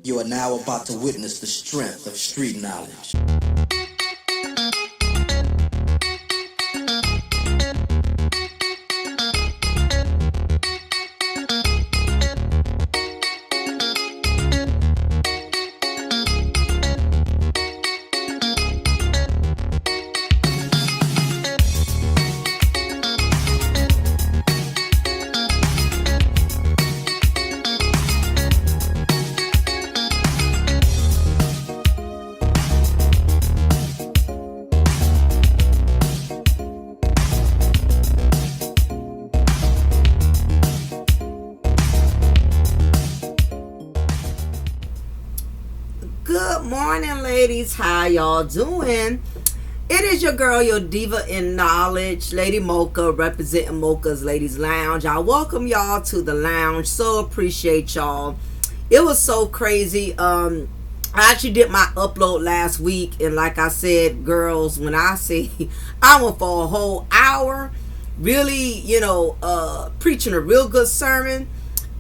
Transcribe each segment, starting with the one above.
You are now about to witness the strength of street knowledge. Good morning, ladies. How y'all doing? It is your girl, your diva in knowledge, Lady Mocha, representing Mocha's Ladies Lounge. I welcome y'all to the lounge. So appreciate y'all. It was so crazy. I actually did my upload last week, and like I said, girls, when I say I went for a whole hour, really, preaching a real good sermon.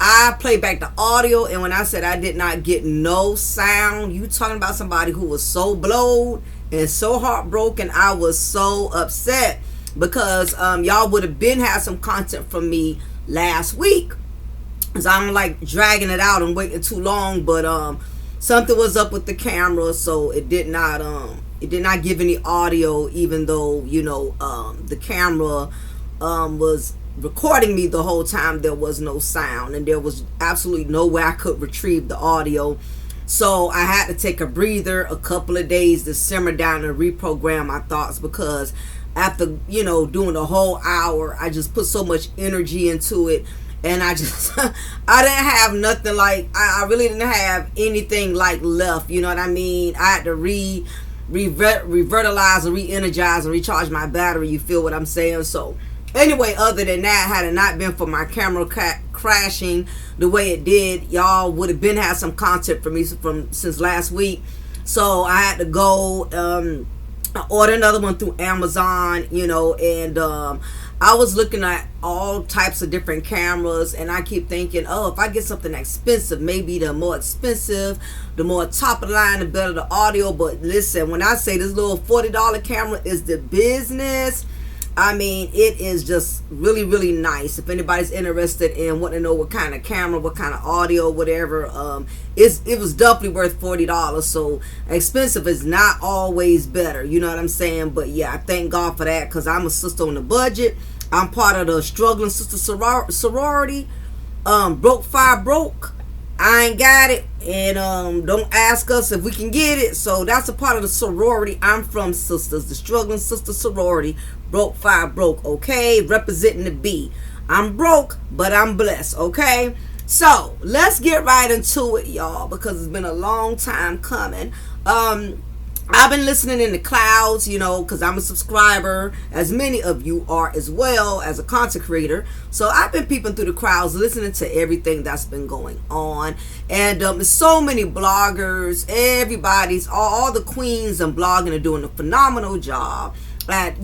I played back the audio, and when I said I did not get no sound, you talking about somebody who was so blowed and so heartbroken. I was so upset because y'all would have been had some content from me last week, so I'm like dragging it out and waiting too long. But something was up with the camera, so it did not give any audio, even though the camera was recording me the whole time. There was no sound, and there was absolutely no way I could retrieve the audio. So I had to take a breather, a couple of days to simmer down and reprogram my thoughts, because after doing the whole hour, I just put so much energy into it, and I just I didn't have nothing, like I really didn't have anything like left, you know what I mean? I had to revitalize and re-energize and recharge my battery, you feel what I'm saying? So anyway, other than that, had it not been for my camera crashing the way it did, y'all would have been had some content for me since last week. So I had to go I ordered another one through Amazon, and I was looking at all types of different cameras, and I keep thinking, oh, if I get something expensive, maybe the more expensive, the more top of the line, the better the audio. But listen, when I say this little $40 camera is the business, I mean, it is just really, really nice. If anybody's interested in wanting to know what kind of camera, what kind of audio, whatever, it was definitely worth $40. So expensive is not always better, you know what I'm saying? But yeah, I thank God for that, because I'm a sister on the budget. I'm part of the struggling sister sorority. Broke fire broke. I ain't got it, and don't ask us if we can get it. So that's a part of the sorority I'm from, sisters, the struggling sister sorority. Broke fire broke, okay? Representing the B. I'm broke, but I'm blessed, okay? So let's get right into it, y'all, because it's been a long time coming. I've been listening in the clouds, because I'm a subscriber, as many of you are as well, as a content creator. So I've been peeping through the crowds, listening to everything that's been going on. And so many bloggers, everybody's, all the queens and blogging are doing a phenomenal job at,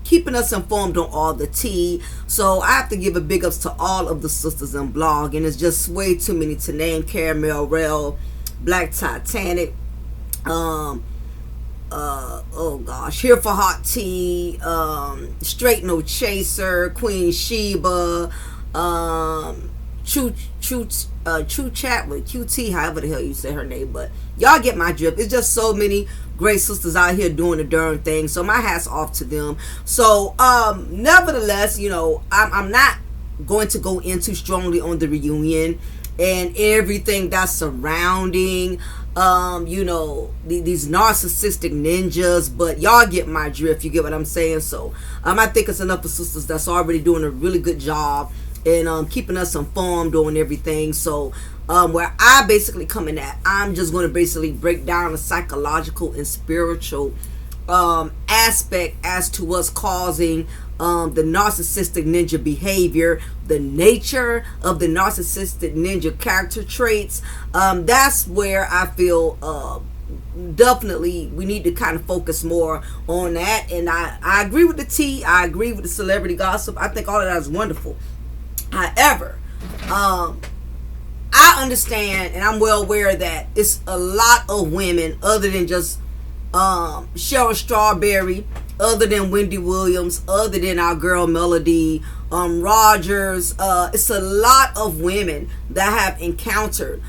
keeping us informed on all the tea. So I have to give a big ups to all of the sisters in blogging. It's just way too many to name. Caramel Rel, Black Titanic, oh gosh, Here for Hot Tea, Straight No Chaser, Queen Sheba, True Chat with QT, however the hell you say her name, but y'all get my drift. It's just so many great sisters out here doing the darn thing, so my hat's off to them. So nevertheless, I'm not going to go in too strongly on the reunion and everything that's surrounding these narcissistic ninjas, but y'all get my drift, you get what I'm saying? So I think it's enough of sisters that's already doing a really good job and keeping us informed on everything. So where I basically come in at, I'm just going to basically break down the psychological and spiritual aspect as to what's causing the narcissistic ninja behavior, the nature of the narcissistic ninja character traits. That's where I feel definitely we need to kind of focus more on that. And I agree with the tea. I agree with the celebrity gossip. I think all of that is wonderful. However, I understand, and I'm well aware that it's a lot of women other than just Cheryl Strawberry, other than Wendy Williams, other than our girl Melody Rogers. It's a lot of women that have encountered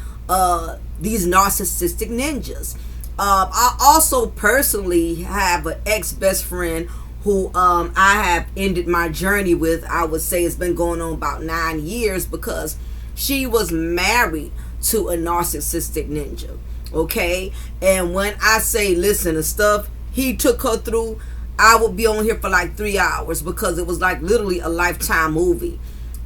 these narcissistic ninjas. I also personally have an ex-best friend who I have ended my journey with. I would say it's been going on about 9 years, because she was married to a narcissistic ninja. Okay, and when I say, listen, the stuff he took her through, I would be on here for like 3 hours, because it was like literally a Lifetime movie.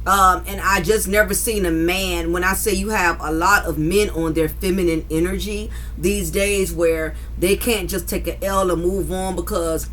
And I just never seen a man, when I say you have a lot of men on their feminine energy these days, where they can't just take an L and move on, because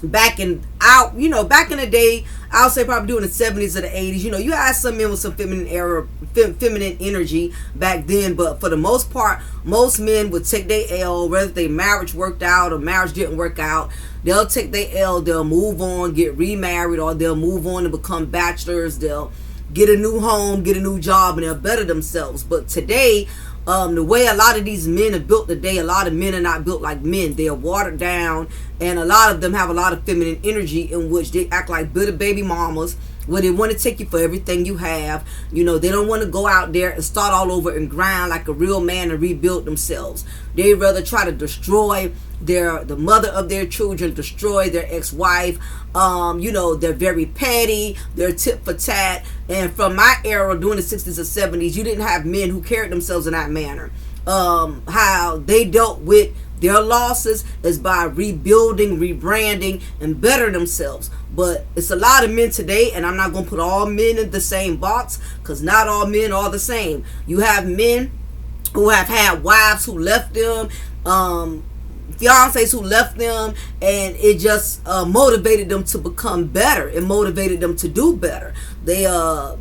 back in the day, I'll say probably during the 70s or the 80s, you had some men with some feminine energy back then, but for the most part, most men would take their L, whether their marriage worked out or marriage didn't work out. They'll take their L, they'll move on, get remarried, or they'll move on and become bachelors. They'll get a new home, get a new job, and they'll better themselves. But today, the way a lot of these men are built today, a lot of men are not built like men. They are watered down, and a lot of them have a lot of feminine energy, in which they act like bitter baby mamas, where they want to take you for everything you have. They don't want to go out there and start all over and grind like a real man and rebuild themselves. They rather try to destroy the mother of their children, destroy their ex-wife. They're very petty, they're tit for tat. And from my era, during the 60s and 70s, you didn't have men who carried themselves in that manner. How they dealt with their losses is by rebuilding, rebranding, and better themselves. But it's a lot of men today, and I'm not going to put all men in the same box, because not all men are the same. You have men who have had wives who left them, fiancés who left them, and it just motivated them to become better. It motivated them to do better. They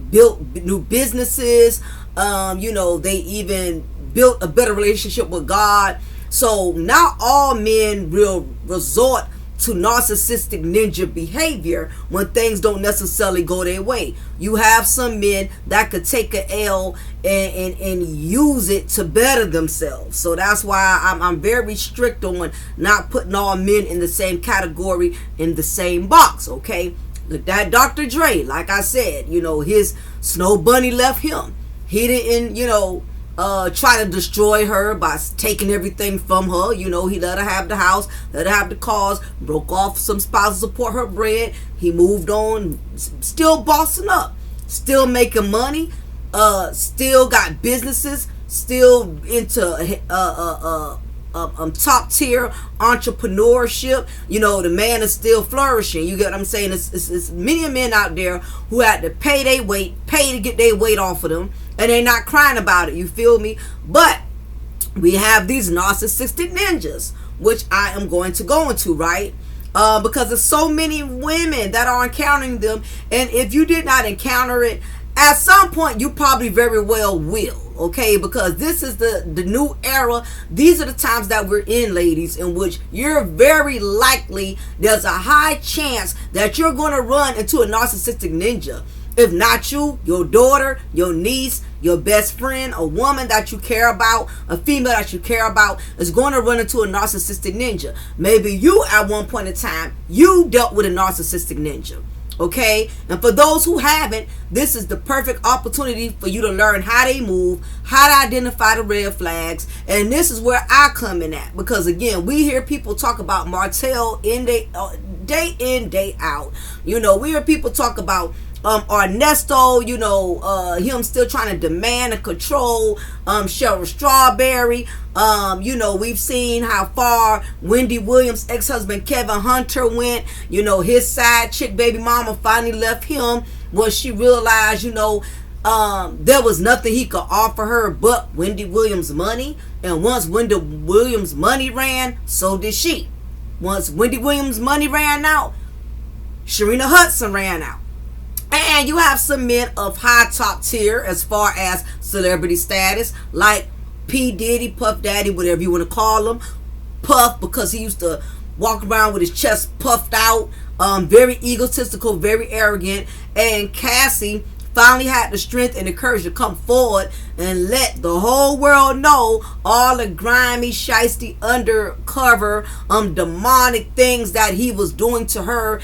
built new businesses. They even built a better relationship with God. So not all men will resort to narcissistic ninja behavior when things don't necessarily go their way. You have some men that could take an L and use it to better themselves. So that's why I'm very strict on not putting all men in the same category, in the same box. Okay, that Dr. Dre, like I said, his Snow Bunny left him. He didn't, try to destroy her by taking everything from her. He let her have the house, let her have the cars, broke off some spousal support, her bread. He moved on, still bossing up, still making money, still got businesses, still into top tier entrepreneurship. The man is still flourishing. You get what I'm saying? It's many men out there who had to pay to get their weight off of them, and they're not crying about it. You feel me? But we have these narcissistic ninjas, which I am going to go into, right? Because there's so many women that are encountering them, and if you did not encounter it, at some point you probably very well will. Okay, because this is the new era. These are the times that we're in, ladies, in which you're very likely, there's a high chance that you're going to run into a narcissistic ninja. If not you, your daughter, your niece, your best friend, a woman that you care about, a female that you care about, is going to run into a narcissistic ninja. Maybe you, at one point in time, you dealt with a narcissistic ninja. Okay, and for those who haven't, this is the perfect opportunity for you to learn how they move, how to identify the red flags. And this is where I come in at, because again, we hear people talk about Martell day in, day out. We hear people talk about Ernesto, him still trying to demand and control Cheryl Strawberry. We've seen how far Wendy Williams' ex-husband Kevin Hunter went. His side chick baby mama finally left him when she realized, there was nothing he could offer her but Wendy Williams' money. And once Wendy Williams' money ran, so did she. Once Wendy Williams' money ran out, Sharina Hudson ran out. And you have some men of high top tier as far as celebrity status, like P. Diddy, Puff Daddy, whatever you want to call him. Puff, because he used to walk around with his chest puffed out, very egotistical, very arrogant. And Cassie, finally had the strength and the courage to come forward and let the whole world know all the grimy, shiesty, undercover, demonic things that he was doing to her,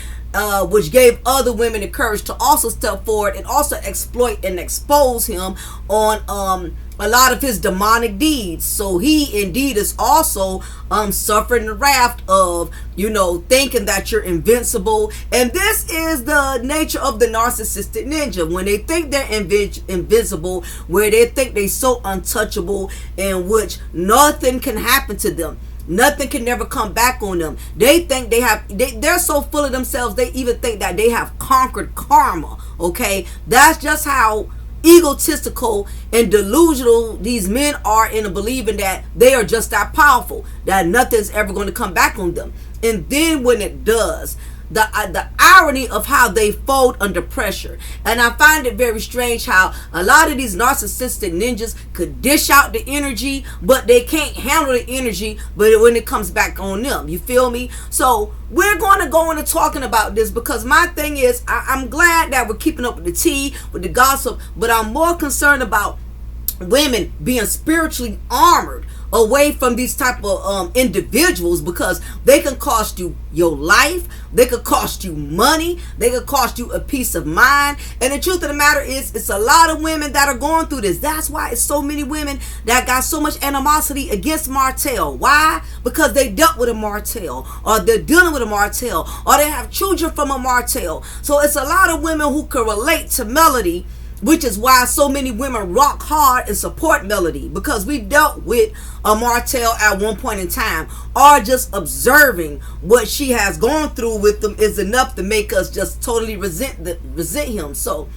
which gave other women the courage to also step forward and also exploit and expose him on a lot of his demonic deeds. So he indeed is also suffering the wrath of, thinking that you're invincible. And this is the nature of the narcissistic ninja. When they think they're invincible, where they think they're so untouchable, in which nothing can happen to them. Nothing can never come back on them. They think they're so full of themselves, they even think that they have conquered karma. Okay? That's just how egotistical and delusional these men are in believing that they are just that powerful, that nothing's ever going to come back on them. And then when it does, the irony of how they fold under pressure. And I find it very strange how a lot of these narcissistic ninjas could dish out the energy, but they can't handle the energy but when it comes back on them. You feel me? So we're going to go into talking about this, because my thing is, I'm glad that we're keeping up with the tea, with the gossip, but I'm more concerned about women being spiritually armored away from these type of individuals, because they can cost you your life, they could cost you money, they could cost you a peace of mind. And the truth of the matter is, it's a lot of women that are going through this. That's why it's so many women that got so much animosity against Martell. Why? Because they dealt with a Martell, or they're dealing with a Martell, or they have children from a Martell. So it's a lot of women who can relate to Melody, which is why so many women rock hard and support Melody, because we dealt with a Martell at one point in time, or just observing what she has gone through with them is enough to make us just totally resent him. So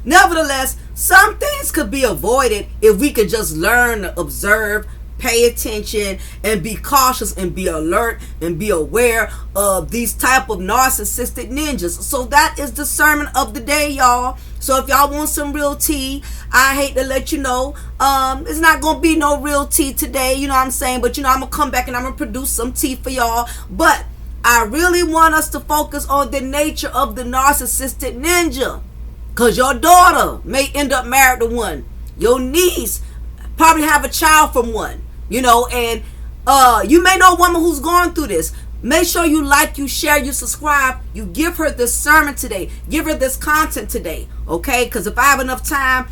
nevertheless, some things could be avoided if we could just learn to observe, pay attention, and be cautious and be alert and be aware of these type of narcissistic ninjas. So that is the sermon of the day, y'all. So if y'all want some real tea, I hate to let you know, it's not gonna be no real tea today, you know what I'm saying, but I'm gonna come back and I'm gonna produce some tea for y'all. But I really want us to focus on the nature of the narcissistic ninja, because your daughter may end up married to one, your niece probably have a child from one, and you may know a woman who's going through this. Make sure you like, you share, you subscribe, you give her this sermon today, give her this content today, okay? Because if I have enough time,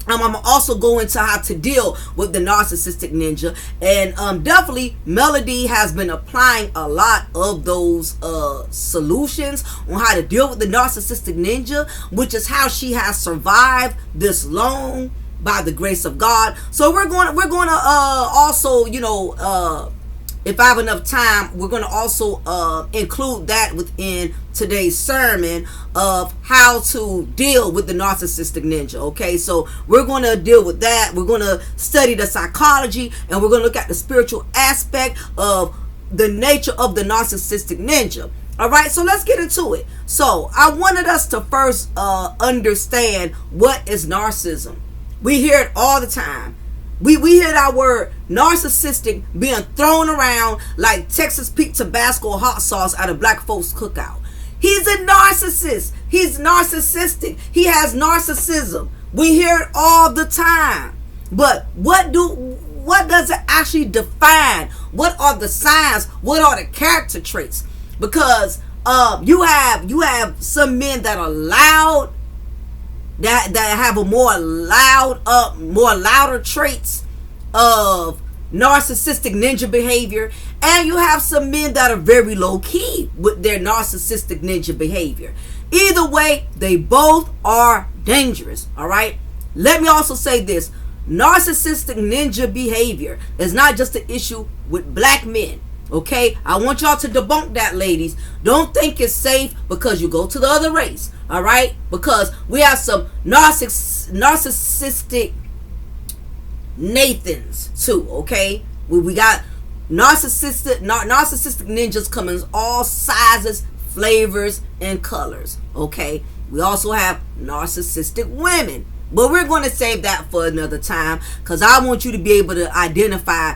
I'm going to also go into how to deal with the narcissistic ninja. And definitely Melody has been applying a lot of those solutions on how to deal with the narcissistic ninja, which is how she has survived this long, by the grace of God. So we're going to also, if I have enough time, we're going to also include that within today's sermon of how to deal with the narcissistic ninja. Okay, so we're going to deal with that. We're going to study the psychology, and we're going to look at the spiritual aspect of the nature of the narcissistic ninja. All right, so let's get into it. So I wanted us to first understand what is narcissism. We hear it all the time. We hear that word narcissistic being thrown around like Texas Pete Tabasco hot sauce at a black folks cookout. He's a narcissist. He's narcissistic. He has narcissism. We hear it all the time. But what does it actually define? What are the signs? What are the character traits? Because you have some men that are loud, that have a more louder traits of narcissistic ninja behavior, and you have some men that are very low key with their narcissistic ninja behavior. Either way, they both are dangerous. All right, let me also say this: narcissistic ninja behavior is not just an issue with black men. Okay, I want y'all to debunk that, ladies. Don't think it's safe because you go to the other race. All right, because we have some narcissistic Nathans too. Okay, we got narcissistic ninjas coming in all sizes, flavors, and colors. Okay, we also have narcissistic women, but we're going to save that for another time, because I want you to be able to identify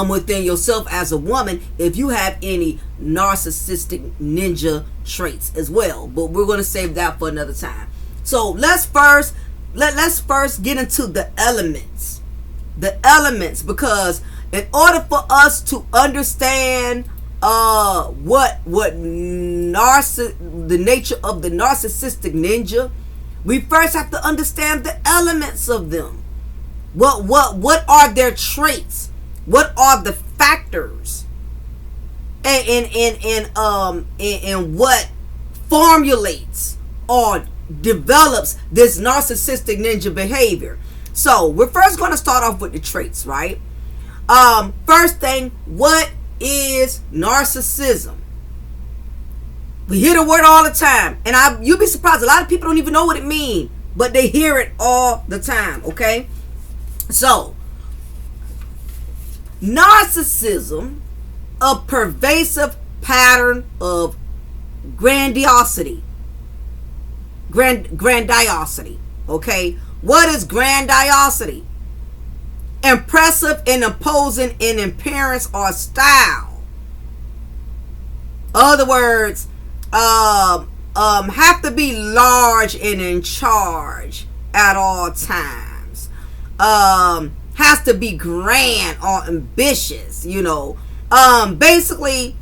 within yourself as a woman if you have any narcissistic ninja traits as well. But we're going to save that for another time. So let's first let's first get into the elements. The elements, because in order for us to understand what the nature of the narcissistic ninja, we first have to understand the elements of them. What are their traits? What are the factors? And what formulates or develops this narcissistic ninja behavior. So we're first going to start off with the traits, right? First thing, what is narcissism? We hear the word all the time, and you'd be surprised, a lot of people don't even know what it means, but they hear it all the time. Okay, so narcissism, a pervasive pattern of grandiosity. Okay, what is grandiosity? Impressive and imposing in appearance or style. Other words, have to be large and in charge at all times. Has to be grand or ambitious, basically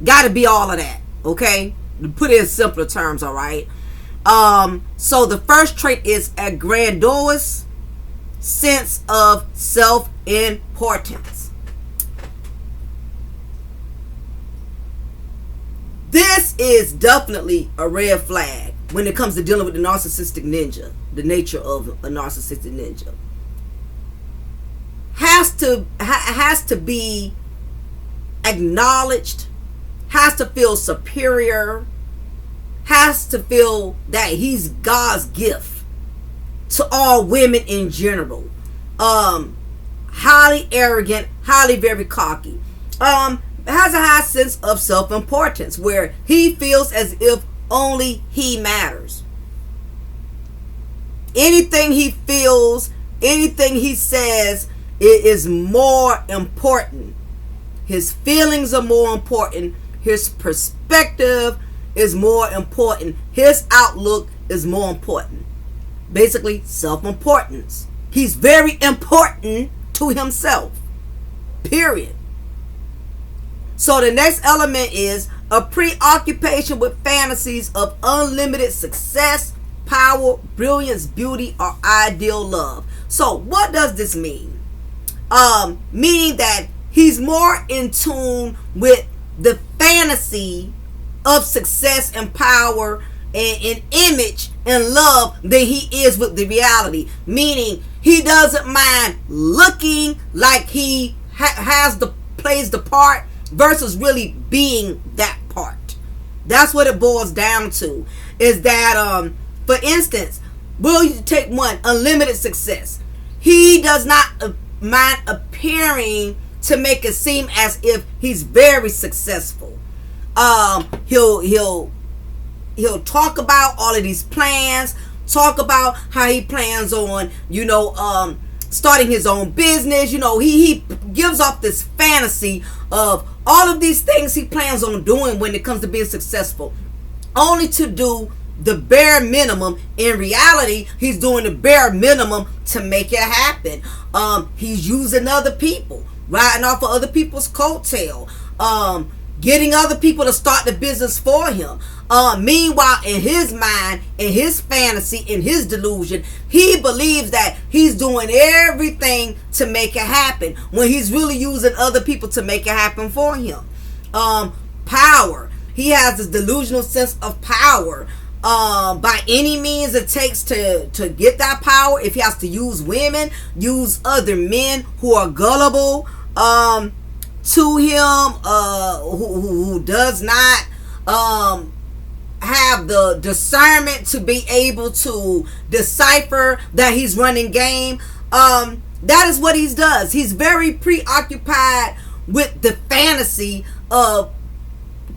got to be all of that. Okay, to put it in simpler terms. All right. So the first trait is a grandiose sense of self-importance. This is definitely a red flag when it comes to dealing with the narcissistic ninja, the nature of a narcissistic ninja. Has to be acknowledged, has to feel superior, has to feel that he's God's gift to all women in general. Highly arrogant, highly very cocky. Has a high sense of self-importance where he feels as if only he matters. Anything he feels, anything he says, it is more important. His feelings are more important. His perspective is more important. His outlook is more important. Basically, self-importance. He's very important to himself. Period. So the next element is a preoccupation with fantasies of unlimited success, power, brilliance, beauty, or ideal love. So what does this mean? Meaning that he's more in tune with the fantasy of success and power and image and love than he is with the reality. Meaning he doesn't mind looking like he plays the part versus really being that part. That's what it boils down to. Is that for instance, will you take one, unlimited success? He does not mind appearing to make it seem as if he's very successful. He'll talk about all of these plans, talk about how he plans on, starting his own business. He gives off this fantasy of all of these things he plans on doing when it comes to being successful, only to do the bare minimum. In reality, he's doing the bare minimum to make it happen. He's using other people, riding off of other people's coattail, getting other people to start the business for him. Meanwhile, in his mind, in his fantasy, in his delusion, he believes that he's doing everything to make it happen when he's really using other people to make it happen for him. Power. He has this delusional sense of power. By any means it takes to get that power. If he has to use women, use other men who are gullible to him, who does not have the discernment to be able to decipher that he's running game. That is what he does. He's very preoccupied with the fantasy of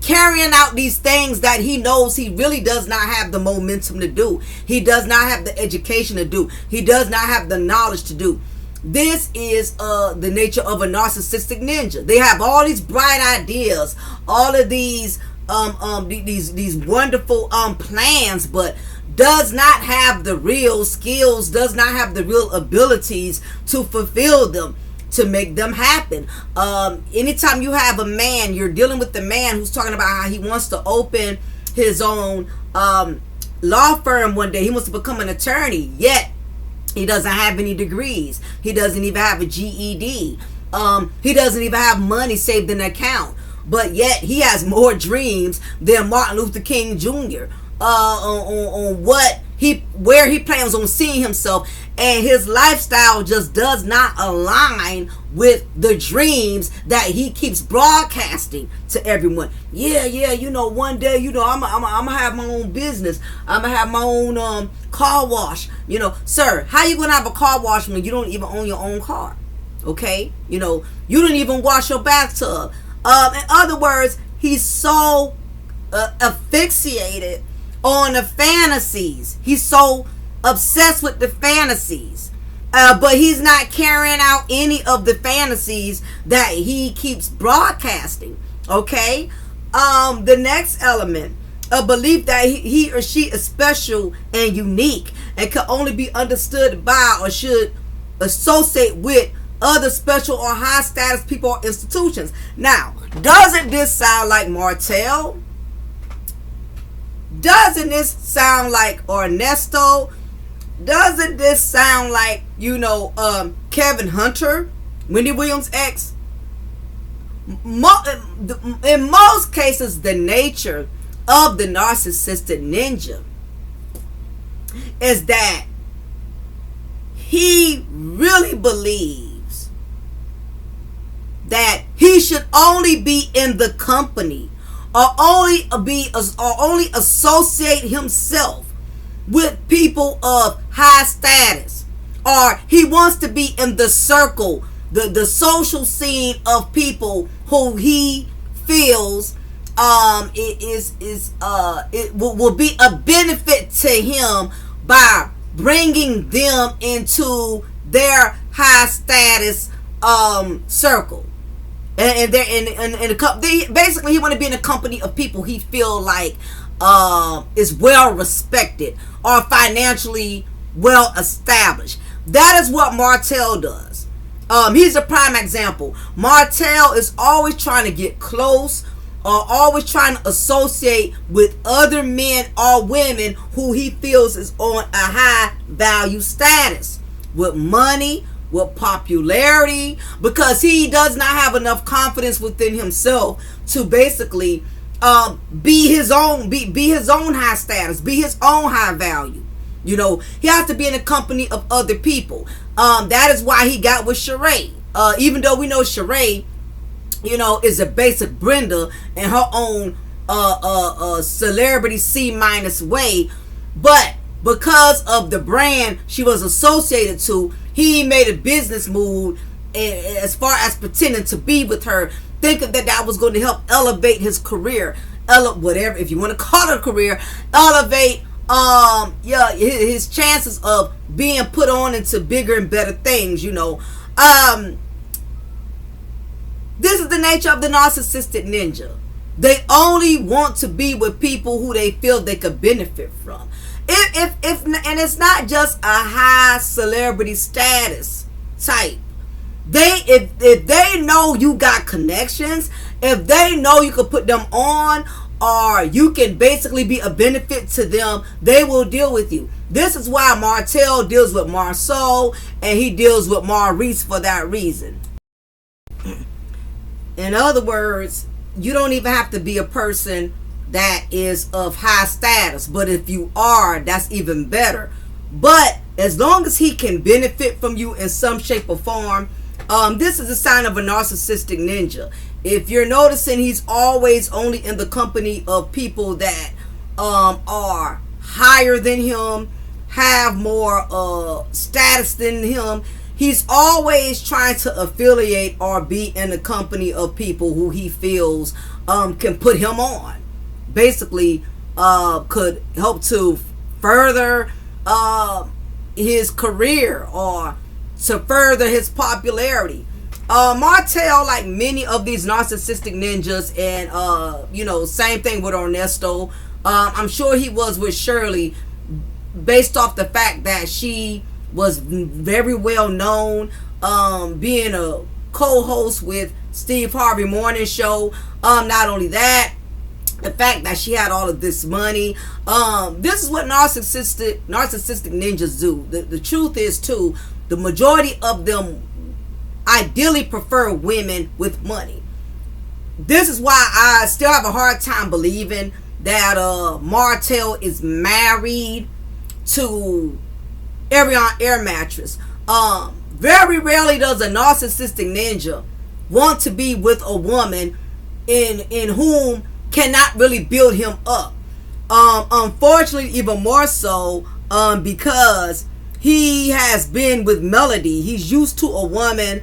carrying out these things that he knows he really does not have the momentum to do. He does not have the education to do. He does not have the knowledge to do. This is the nature of a narcissistic ninja. They have all these bright ideas, all of these wonderful plans, but does not have the real skills, does not have the real abilities to fulfill them, to make them happen. Anytime you have a man, you're dealing with the man who's talking about how he wants to open his own law firm one day. He wants to become an attorney, yet he doesn't have any degrees. He doesn't even have a GED. He doesn't even have money saved in an account. But yet he has more dreams than Martin Luther King Jr. On where he plans on seeing himself, and his lifestyle just does not align with the dreams that he keeps broadcasting to everyone. Yeah, one day, I'm gonna have my own business. I'm gonna have my own car wash. Sir, how you gonna have a car wash when you don't even own your own car? Okay, you don't even wash your bathtub. In other words, he's so asphyxiated on the fantasies. He's so obsessed with the fantasies, but he's not carrying out any of the fantasies that he keeps broadcasting. Okay, the next element, a belief that he or she is special and unique and can only be understood by or should associate with other special or high status people or institutions. Now, doesn't this sound like Martell? Doesn't this sound like Ernesto? Doesn't this sound like, Kevin Hunter, Wendy Williams' ex? In most cases, the nature of the narcissistic ninja is that he really believes that he should only be in the company or only associate himself with people of high status, or he wants to be in the circle, the social scene of people who he feels it will be a benefit to him by bringing them into their high status circle. And basically he want to be in a company of people he feel like is well respected or financially well established. That is what Martell does. He's a prime example. Martell is always trying to get close or always trying to associate with other men or women who he feels is on a high value status, with money, with popularity, because he does not have enough confidence within himself to basically be his own high status, be his own high value. He has to be in the company of other people. That is why he got with Sheree. Even though we know Sheree, is a basic Brenda in her own celebrity C- way, but because of the brand she was associated to, he made a business move as far as pretending to be with her, thinking that was going to help elevate his career, whatever, if you want to call it a career, elevate his chances of being put on into bigger and better things. This is the nature of the narcissistic ninja. They only want to be with people who they feel they could benefit from. And it's not just a high celebrity status type. If they know you got connections, if they know you can put them on, or you can basically be a benefit to them, they will deal with you. This is why Martell deals with Marceau and he deals with Maurice for that reason. In other words, you don't even have to be a person that is of high status, but if you are, that's even better. But as long as he can benefit from you in some shape or form, this is a sign of a narcissistic ninja. If you're noticing, he's always only in the company of people that are higher than him, have more status than him. He's always trying to affiliate or be in the company of people who he feels can put him on. Basically, could help to further his career or to further his popularity. Martell, like many of these narcissistic ninjas, and same thing with Ernesto. I'm sure he was with Shirley. based off the fact that she was very well known, being a co-host with Steve Harvey Morning Show. Not only that, the fact that she had all of this money. This is what narcissistic ninjas do. The truth is too, the majority of them ideally prefer women with money. This is why I still have a hard time believing that Martell is married to Ariane Air Mattress. Very rarely does a narcissistic ninja want to be with a woman in whom cannot really build him up. Unfortunately, even more so, because he has been with Melody. He's used to a woman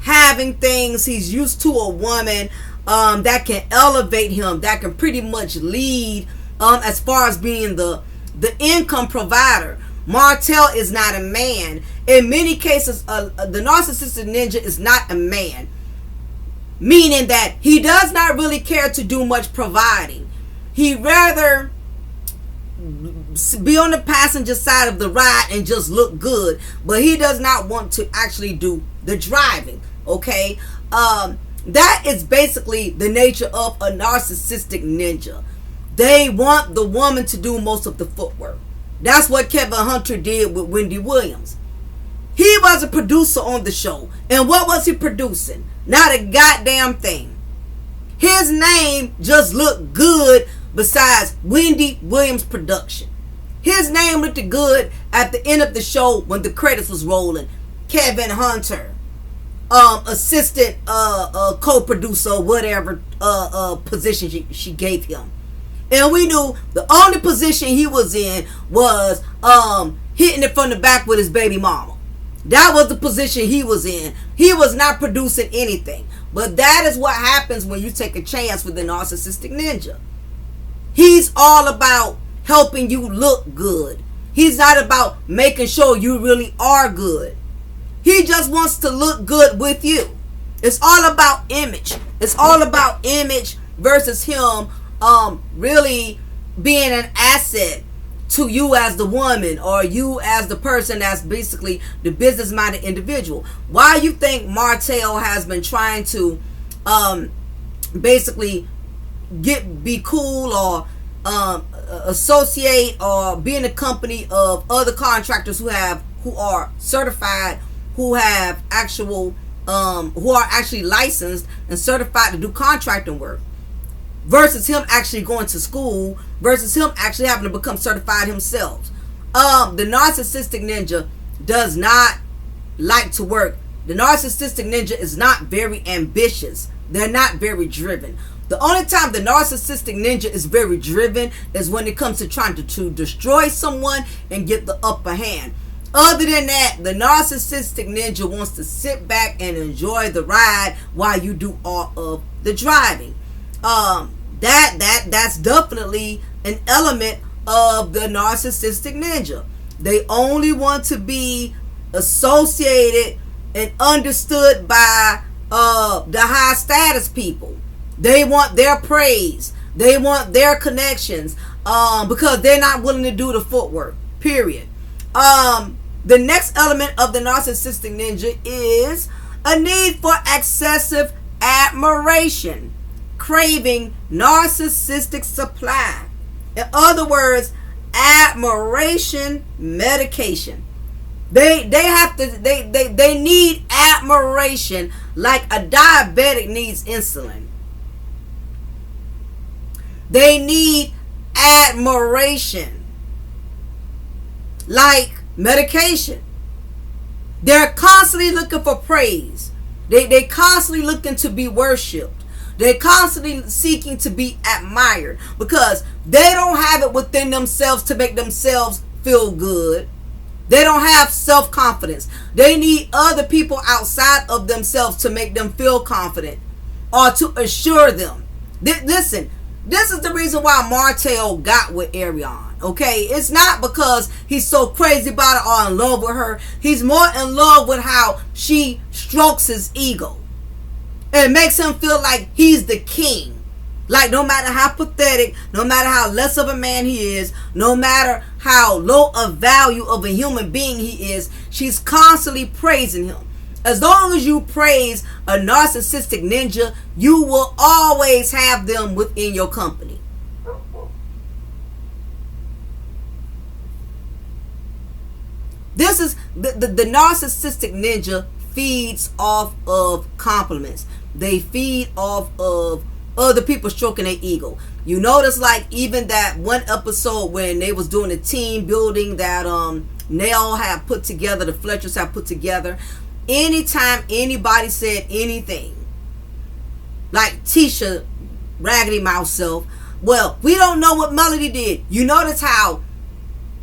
having things. He's used to a woman that can elevate him, that can pretty much lead as far as being the income provider. Martell is not a man. In many cases, the narcissistic ninja is not a man, meaning that he does not really care to do much providing. He rather be on the passenger side of the ride and just look good, but he does not want to actually do the driving. Okay, that is basically the nature of a narcissistic ninja. They want the woman to do most of the footwork. That's what Kevin Hunter did with Wendy Williams. He was a producer on the show, and what was he producing? Not a goddamn thing. His name just looked good besides Wendy Williams' production. His name looked good at the end of the show when the credits was rolling. Kevin Hunter, assistant co-producer, whatever position she gave him. And we knew the only position he was in was hitting it from the back with his baby mama. That was the position he was in. He was not producing anything. But that is what happens when you take a chance with the narcissistic ninja. He's all about helping you look good. He's not about making sure you really are good. He just wants to look good with you. It's all about image. It's all about image versus him really being an asset to you as the woman, or you as the person that's basically the business-minded individual. Why you think Martell has been trying to basically be cool, or associate, or be in the company of other contractors who are certified, who have actual who are actually licensed and certified to do contracting work, versus him actually going to school, versus him actually having to become certified himself. The narcissistic ninja does not like to work. The narcissistic ninja is not very ambitious. They're not very driven. The only time the narcissistic ninja is very driven is when it comes to trying to destroy someone and get the upper hand. Other than that, the narcissistic ninja wants to sit back and enjoy the ride while you do all of the driving. That's definitely an element of the narcissistic ninja. They only want to be associated and understood by the high status people. They want their praise. They want their connections, because they're not willing to do the footwork, period. The next element of the narcissistic ninja is a need for excessive admiration, craving narcissistic supply. In other words, admiration medication. They need admiration like a diabetic needs insulin. They need admiration like medication. They're constantly looking for praise. They constantly looking to be worshipped. They're constantly seeking to be admired, because they don't have it within themselves to make themselves feel good. They don't have self-confidence. They need other people outside of themselves to make them feel confident, or to assure them. Listen, this is the reason why Martell got with Ariane. Okay, it's not because he's so crazy about it or in love with her. He's more in love with how she strokes his ego and makes him feel like he's the king. Like, no matter how pathetic, no matter how less of a man he is, no matter how low of value of a human being he is, she's constantly praising him. As long as you praise a narcissistic ninja, you will always have them within your company. This is the narcissistic ninja feeds off of compliments. They feed off of other people stroking their ego. You notice, like, even that one episode when they was doing the team building that Nell had put together, the Fletchers had put together. Anytime anybody said anything, like Tisha raggedy mouth self, well, we don't know what Melody did. You notice how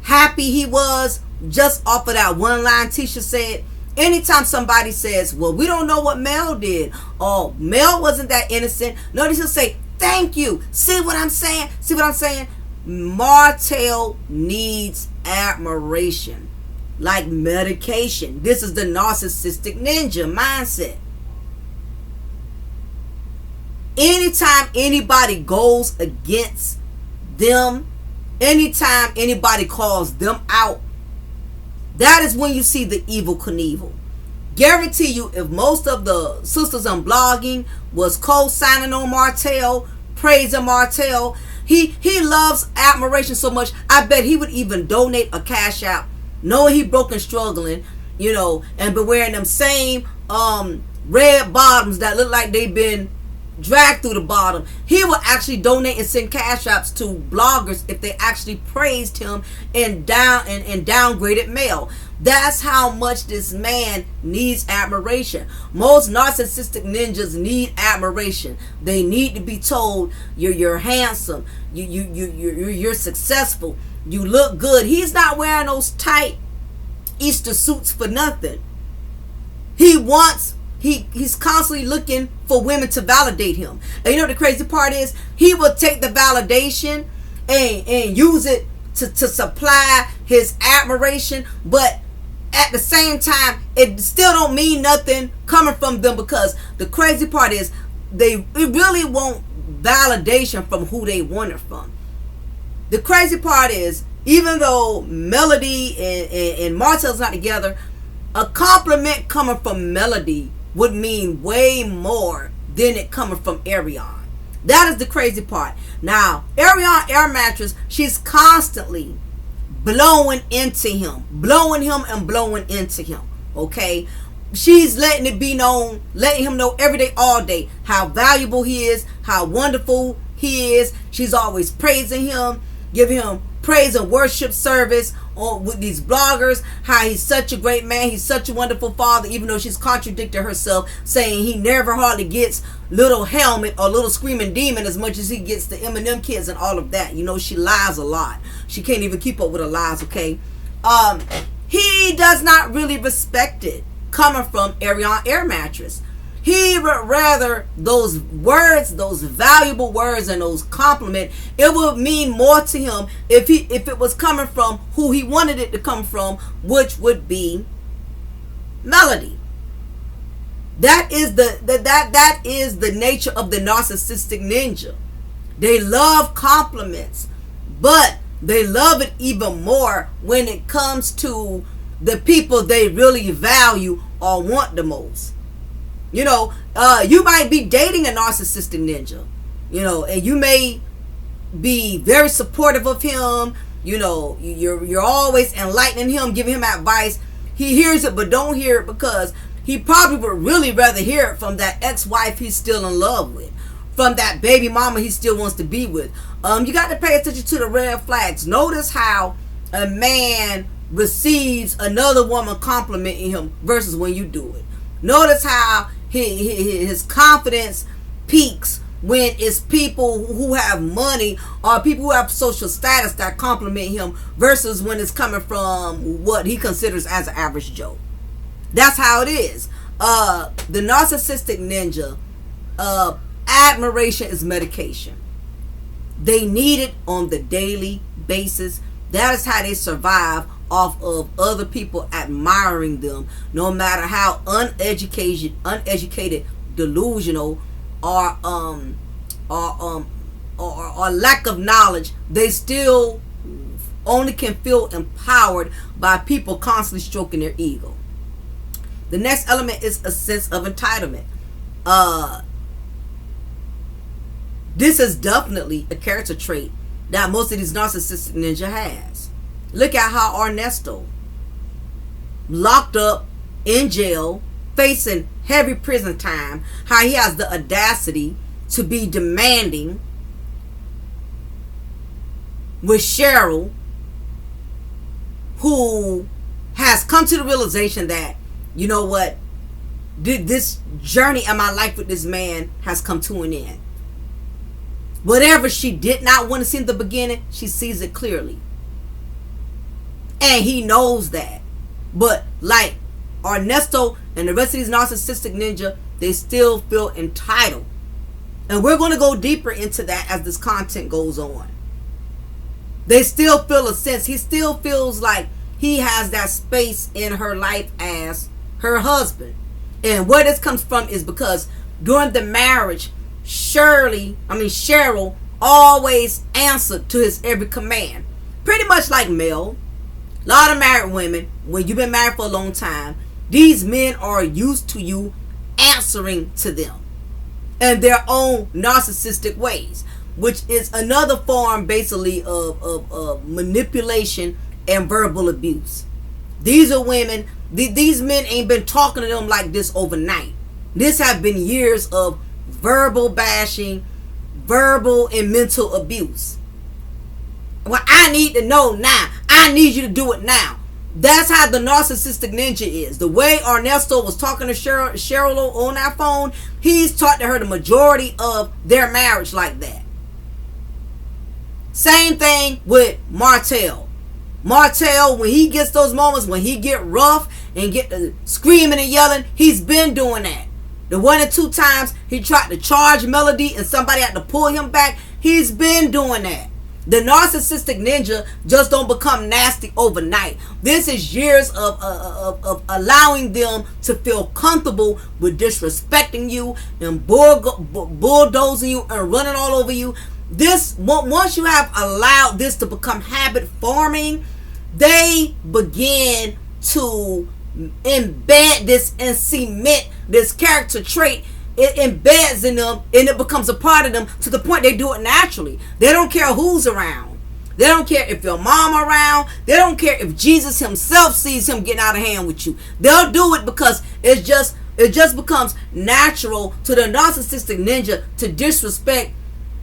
happy he was just off of that one line Tisha said. Anytime somebody says, well, we don't know what Mel did, or Mel wasn't that innocent, notice he'll say, thank you. See what I'm saying? See what I'm saying? Martell needs admiration like medication. This is the narcissistic ninja mindset. Anytime anybody goes against them, anytime anybody calls them out, that is when you see the evil Knievel. Guarantee you, if most of the sisters on blogging was co-signing on Martell, praising Martell, he loves admiration so much, I bet he would even donate a cash out, knowing he broke and struggling, you know, and been wearing them same red bottoms that look like they've been dragged through the bottom. He will actually donate and send cash outs to bloggers if they actually praised him and downgraded Mel. That's how much this man needs admiration. Most narcissistic ninjas need admiration. They need to be told you're handsome, you're successful, you look good. He's not wearing those tight Easter suits for nothing. He's constantly looking for women to validate him. And you know what the crazy part is? He will take the validation and use it to supply his admiration, but at the same time, it still don't mean nothing coming from them, because the crazy part is it really want validation from who they want it from. The crazy part is, even though Melody and Martell's not together, a compliment coming from Melody would mean way more than it coming from Ariane. That is the crazy part. Now, Ariane Air Mattress, she's constantly blowing into him, blowing him and blowing into him. Okay? She's letting it be known, letting him know every day, all day, how valuable he is, how wonderful he is. She's always praising him, giving him praise and worship service with these bloggers, how he's such a great man, he's such a wonderful father, even though she's contradicted herself, saying he never hardly gets Little Helmet or Little Screaming Demon as much as he gets the Eminem kids and all of that. You know, she lies a lot. She can't even keep up with her lies, okay? He does not really respect it coming from Ariane Air Mattress. He would rather those words, those valuable words and those compliments, it would mean more to him if it was coming from who he wanted it to come from, which would be Melody. That is the nature of the narcissistic ninja. They love compliments, but they love it even more when it comes to the people they really value or want the most. You know, you might be dating a narcissistic ninja, you know, and you may be very supportive of him. You know, you're always enlightening him, giving him advice. He hears it, but don't hear it, because he probably would really rather hear it from that ex-wife he's still in love with, from that baby mama he still wants to be with. You got to pay attention to the red flags. Notice how a man receives another woman complimenting him versus when you do it. Notice how his confidence peaks when it's people who have money or people who have social status that compliment him versus when it's coming from what he considers as an average Joe. That's how it is. The narcissistic ninja, admiration is medication. They need it on the daily basis. That is how they survive, off of other people admiring them, no matter how uneducated, delusional, or or lack of knowledge, they still only can feel empowered by people constantly stroking their ego. The next element is a sense of entitlement. This is definitely a character trait that most of these narcissistic ninja has. Look at how Ernesto, locked up in jail, facing heavy prison time, how he has the audacity to be demanding with Cheryl, who has come to the realization that, you know what, this journey in my life with this man has come to an end. Whatever she did not want to see in the beginning, she sees it clearly. And he knows that. But like Ernesto and the rest of these narcissistic ninja, they still feel entitled. And we're going to go deeper into that as this content goes on. They still feel a sense. He still feels like he has that space in her life as her husband. And where this comes from is because during the marriage, Cheryl always answered to his every command. Pretty much like Mel. A lot of married women, when you've been married for a long time, these men are used to you answering to them in their own narcissistic ways, which is another form basically of manipulation and verbal abuse. These are women, these men ain't been talking to them like this overnight. This have been years of verbal bashing, verbal and mental abuse. Well, I need to know now. I need you to do it now. That's how the narcissistic ninja is. The way Ernesto was talking to Cheryl on that phone, he's talked to her the majority of their marriage like that. Same thing with Martell. Martell, when he gets those moments, when he get rough and get the screaming and yelling, he's been doing that. The 1 or 2 times he tried to charge Melody and somebody had to pull him back, he's been doing that. The narcissistic ninja just don't become nasty overnight. This is years of allowing them to feel comfortable with disrespecting you and bulldozing you and running all over you. This, once you have allowed this to become habit forming, they begin to embed this and cement this character trait. It embeds in them and it becomes a part of them to the point they do it naturally. They don't care who's around. They don't care if your mom around. They don't care if Jesus himself sees him getting out of hand with you. They'll do it because it just becomes natural to the narcissistic ninja to disrespect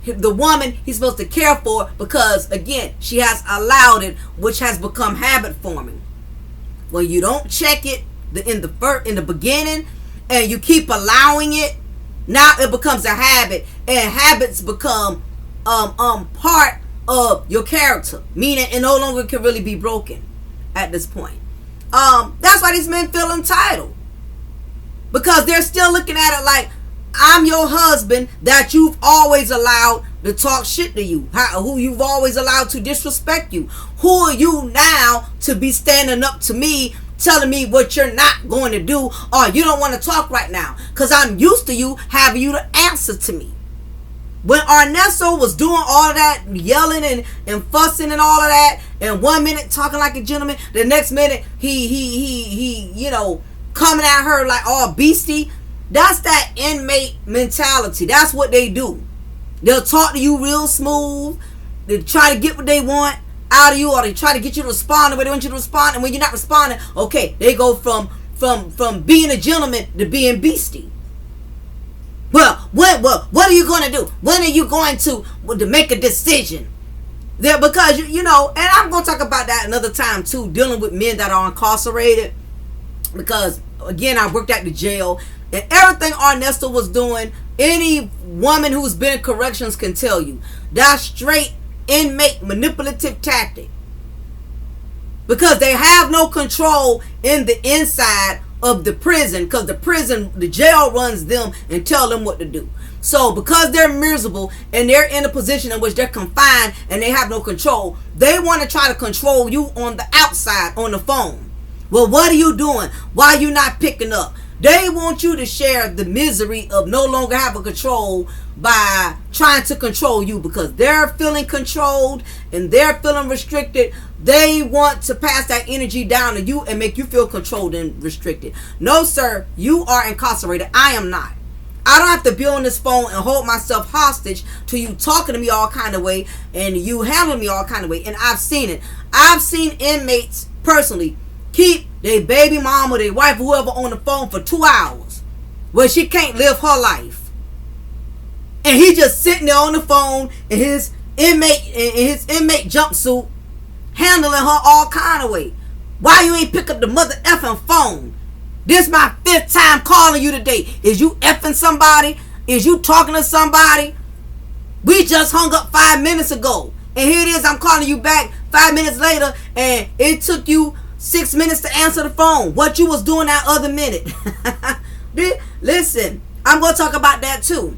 the woman he's supposed to care for, because again, she has allowed it, which has become habit forming. When you don't check it in the beginning and you keep allowing it, now it becomes a habit, and habits become part of your character, meaning it no longer can really be broken at this point. That's why these men feel entitled, because they're still looking at it like, I'm your husband that you've always allowed to talk shit to you, who you've always allowed to disrespect you. Who are you now to be standing up to me, telling me what you're not going to do, or you don't want to talk right now? Because I'm used to you having you to answer to me. When Ernesto was doing all of that yelling and fussing and all of that, and 1 minute talking like a gentleman, the next minute he coming at her like all beastie. That's that inmate mentality. That's what they do. They'll talk to you real smooth. They try to get what they want out of you, or they try to get you to respond the way they want you to respond. And when you're not responding, okay, they go from being a gentleman to being beastie. Well, what are you going to do? When are you going to make a decision? There, because and I'm going to talk about that another time too, dealing with men that are incarcerated. Because again, I worked at the jail, and everything Ernesto was doing, any woman who's been in corrections can tell you, that's straight inmate manipulative tactic. Because they have no control in the inside of the prison, because the jail runs them and tell them what to do. So because they're miserable and they're in a position in which they're confined and they have no control, they want to try to control you on the outside, on the phone. Well, what are you doing? Why are you not picking up? They want you to share the misery of no longer having control by trying to control you, because they're feeling controlled and they're feeling restricted. They want to pass that energy down to you and make you feel controlled and restricted. No, sir, you are incarcerated. I am not. I don't have to be on this phone and hold myself hostage to you talking to me all kind of way and you handling me all kind of way. And I've seen it. I've seen inmates personally keep their baby mom or their wife, whoever, on the phone for 2 hours where she can't live her life. And he just sitting there on the phone in his inmate jumpsuit, handling her all kind of way. Why you ain't pick up the mother effing phone? This my 5th time calling you today. Is you effing somebody? Is you talking to somebody? We just hung up 5 minutes ago. And here it is, I'm calling you back 5 minutes later, and it took you 6 minutes to answer the phone. What you was doing that other minute? Listen, I'm going to talk about that too.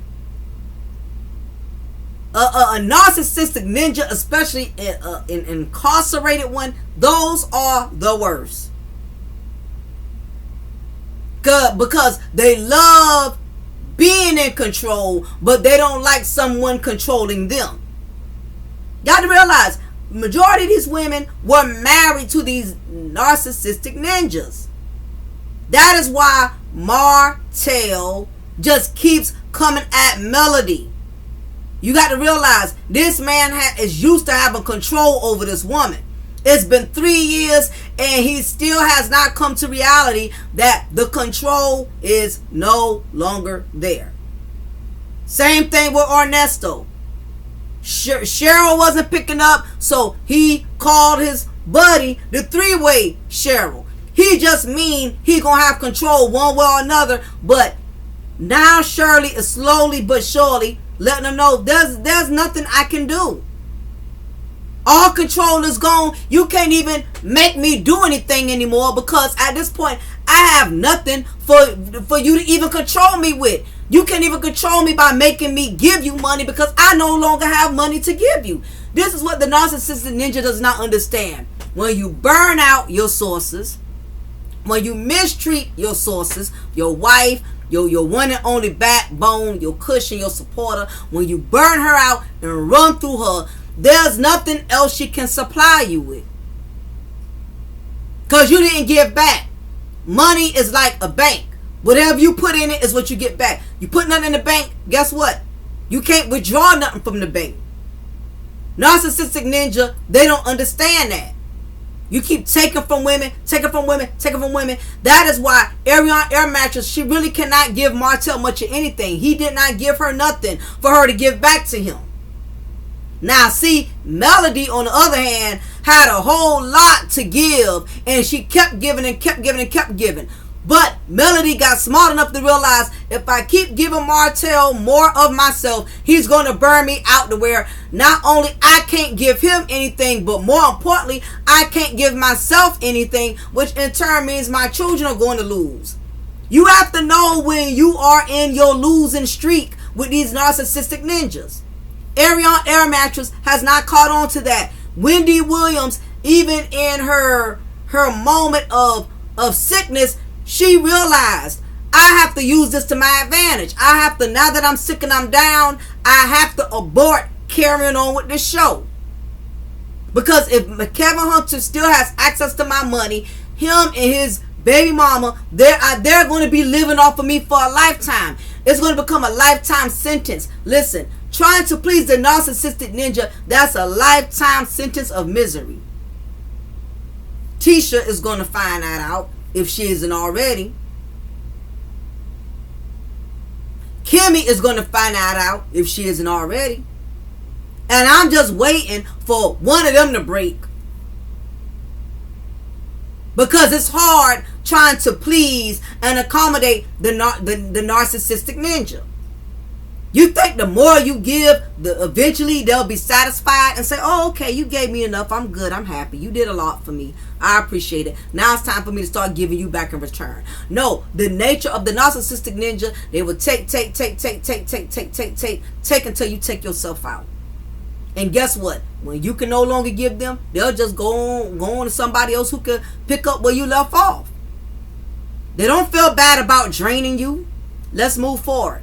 A narcissistic ninja, especially an incarcerated one, those are the worst. Because they love being in control, but they don't like someone controlling them. Got to realize, majority of these women were married to these narcissistic ninjas. That is why Martell just keeps coming at Melody. You got to realize, this man is used to having control over this woman. It's been 3 years and he still has not come to reality that the control is no longer there. Same thing with Ernesto. Cheryl wasn't picking up, so he called his buddy, the three-way Cheryl. He just mean he gonna have control one way or another, but now Shirley is slowly but surely letting them know there's nothing I can do. All control is gone. You can't even make me do anything anymore, because at this point I have nothing for you to even control me with. You can't even control me by making me give you money, because I no longer have money to give you. This is what the narcissistic ninja does not understand. When you burn out your sources, when you mistreat your sources, your wife, your one and only backbone, your cushion, your supporter, when you burn her out and run through her, there's nothing else she can supply you with, because you didn't give back. Money is like a bank. Whatever you put in it is what you get back. You put nothing in the bank, guess what? You can't withdraw nothing from the bank. Narcissistic ninja, they don't understand that. You keep taking from women, taking from women, taking from women. That is why Ariane Air Mattress, she really cannot give Martell much of anything. He did not give her nothing for her to give back to him. Now see, Melody on the other hand had a whole lot to give, and she kept giving and kept giving and kept giving. But Melody got smart enough to realize, if I keep giving Martell more of myself, he's going to burn me out to where not only I can't give him anything, but more importantly, I can't give myself anything, which in turn means my children are going to lose. You have to know when you are in your losing streak with these narcissistic ninjas. Ariane Air Mattress has not caught on to that. Wendy Williams, even in her moment of sickness, she realized, I have to use this to my advantage. I have to, now that I'm sick and I'm down, I have to abort carrying on with this show. Because if Kevin Hunter still has access to my money, him and his baby mama, they're going to be living off of me for a lifetime. It's going to become a lifetime sentence. Listen, trying to please the narcissistic ninja, that's a lifetime sentence of misery. Tisha is going to find that out, if she isn't already. Kimmy is going to find that out, if she isn't already. And I'm just waiting for one of them to break. Because it's hard trying to please and accommodate the narcissistic ninja. You think the more you give, eventually they'll be satisfied and say, oh, okay, you gave me enough. I'm good. I'm happy. You did a lot for me. I appreciate it. Now it's time for me to start giving you back in return. No, the nature of the narcissistic ninja, they will take until you take yourself out. And guess what? When you can no longer give them, they'll just go on to somebody else who can pick up where you left off. They don't feel bad about draining you. Let's move forward.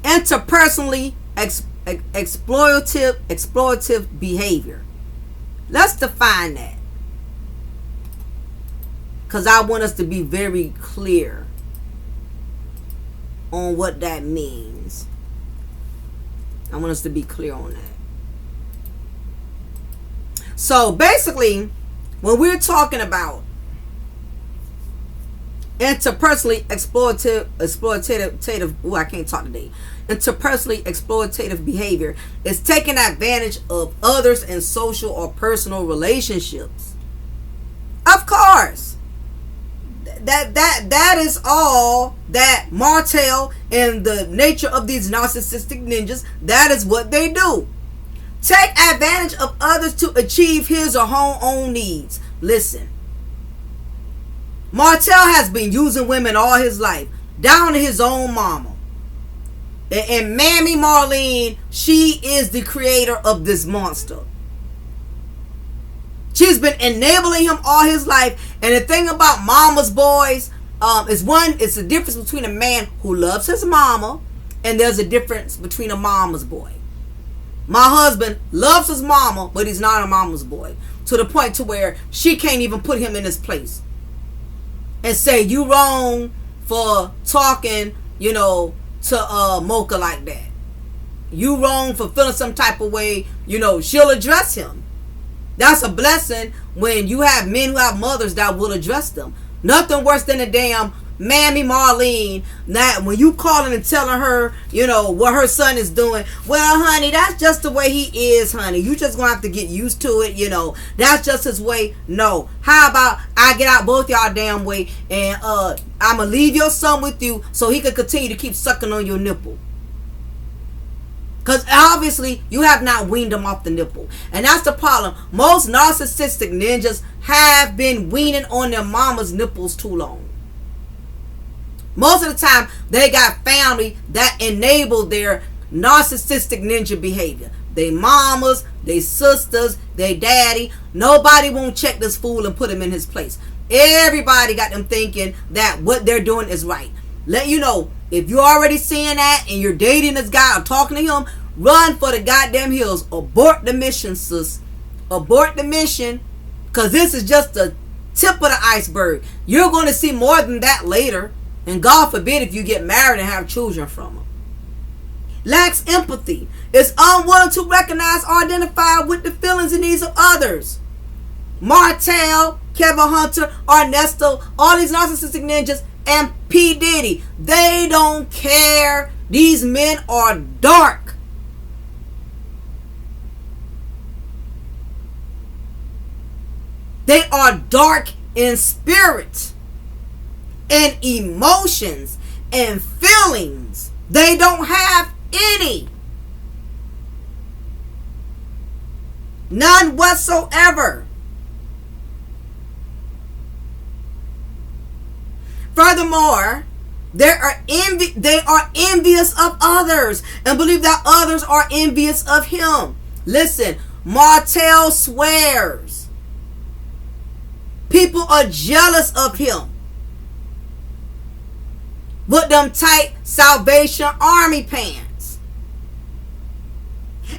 Interpersonally exploitative behavior. Let's define that, because I want us to be very clear on what that means. I want us to be clear on that. So basically, when we're talking about interpersonally exploitative, I can't talk today. Interpersonally exploitative behavior is taking advantage of others in social or personal relationships. Of course, that is all that Martell and the nature of these narcissistic ninjas, that is what they do. Take advantage of others to achieve his or her own needs. Listen, Martell has been using women all his life, down to his own mama. And Mammy Marlene, she is the creator of this monster. She's been enabling him all his life. And the thing about mama's boys it's a difference between a man who loves his mama, and there's a difference between a mama's boy. My husband loves his mama, but he's not a mama's boy, to the point to where she can't even put him in his place and say, you wrong for talking, to Mocha like that. You wrong for feeling some type of way. She'll address him. That's a blessing when you have men who have mothers that will address them. Nothing worse than a damn Mammy Marlene. That when you calling and telling her, what her son is doing. Well, honey, that's just the way he is, honey. You just gonna have to get used to it. That's just his way. No. How about I get out both y'all damn way, and I'ma leave your son with you so he can continue to keep sucking on your nipple. Because obviously you have not weaned him off the nipple. And that's the problem. Most narcissistic ninjas have been weaning on their mama's nipples too long. Most of the time, they got family that enable their narcissistic ninja behavior. They mamas, they sisters, they daddy. Nobody won't check this fool and put him in his place. Everybody got them thinking that what they're doing is right. Let you know, if you're already seeing that and you're dating this guy or talking to him, run for the goddamn hills. Abort the mission, sis. Abort the mission, because this is just the tip of the iceberg. You're going to see more than that later. And God forbid if you get married and have children from him. Lacks empathy. Is unwilling to recognize or identify with the feelings and needs of others. Martell, Kevin Hunter, Ernesto, all these narcissistic ninjas, and P. Diddy. They don't care. These men are dark. They are dark in spirit and emotions and feelings. They don't have any. None whatsoever. Furthermore, they are envious of others and believe that others are envious of him. Listen, Martell swears people are jealous of him with them tight Salvation Army pants.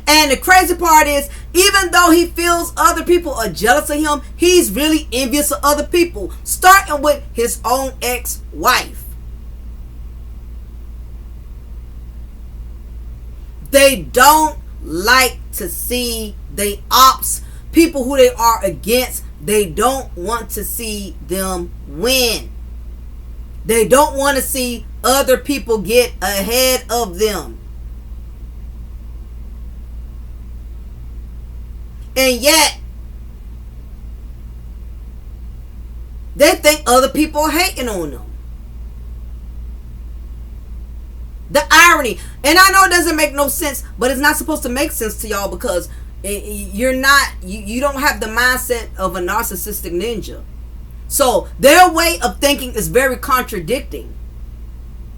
And the crazy part is, even though he feels other people are jealous of him, he's really envious of other people, starting with his own ex-wife. They don't like to see they ops, people who they are against, they don't want to see them win. They don't want to see other people get ahead of them. And yet, they think other people are hating on them. The irony. And I know it doesn't make no sense, but it's not supposed to make sense to y'all, because you don't have the mindset of a narcissistic ninja. So their way of thinking is very contradicting.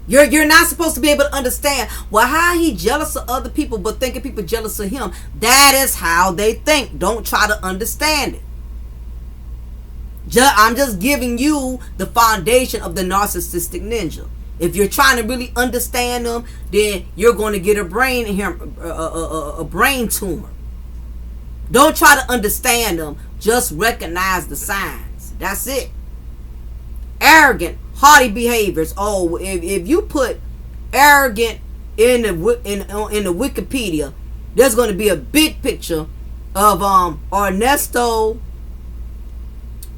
You're not supposed to be able to understand, well, how he jealous of other people but thinking people jealous of him. That is how they think. Don't try to understand it. I'm just giving you the foundation of the narcissistic ninja. If you're trying to really understand them, then you're going to get a brain tumor. Don't try to understand them. Just recognize the signs. That's it. Arrogant, haughty behaviors. Oh, if you put arrogant in the Wikipedia, there's going to be a big picture of Ernesto,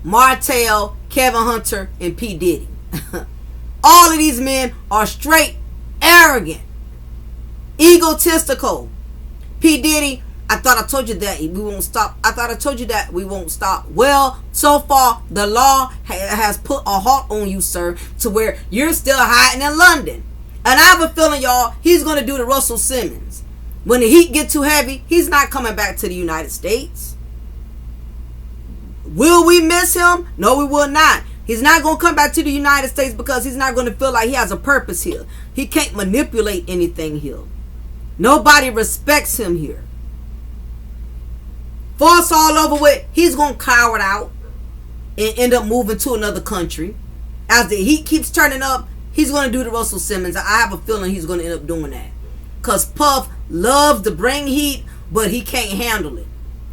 Martell, Kevin Hunter, and P. Diddy. All of these men are straight arrogant, egotistical. P. Diddy, I thought I told you that we won't stop. I thought I told you that we won't stop. Well, so far, the law has put a halt on you, sir, to where you're still hiding in London. And I have a feeling, y'all, he's going to do the Russell Simmons. When the heat gets too heavy, he's not coming back to the United States. Will we miss him? No, we will not. He's not going to come back to the United States because he's not going to feel like he has a purpose here. He can't manipulate anything here. Nobody respects him here. Before it's all over with, he's going to cower out and end up moving to another country. As the heat keeps turning up, he's going to do the Russell Simmons. I have a feeling he's going to end up doing that. Because Puff loves to bring heat, but he can't handle it.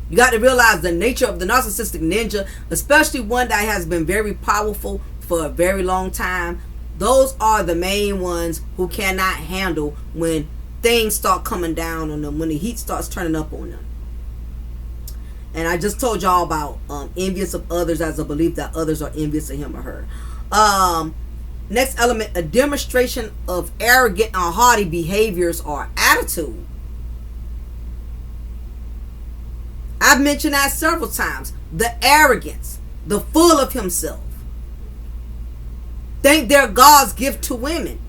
You got to realize the nature of the narcissistic ninja, especially one that has been very powerful for a very long time. Those are the main ones who cannot handle when things start coming down on them, when the heat starts turning up on them. And I just told y'all about envious of others as a belief that others are envious of him or her. Next element, a demonstration of arrogant and haughty behaviors or attitude. I've mentioned that several times. The arrogance, the full of himself. Think they're God's gift to women.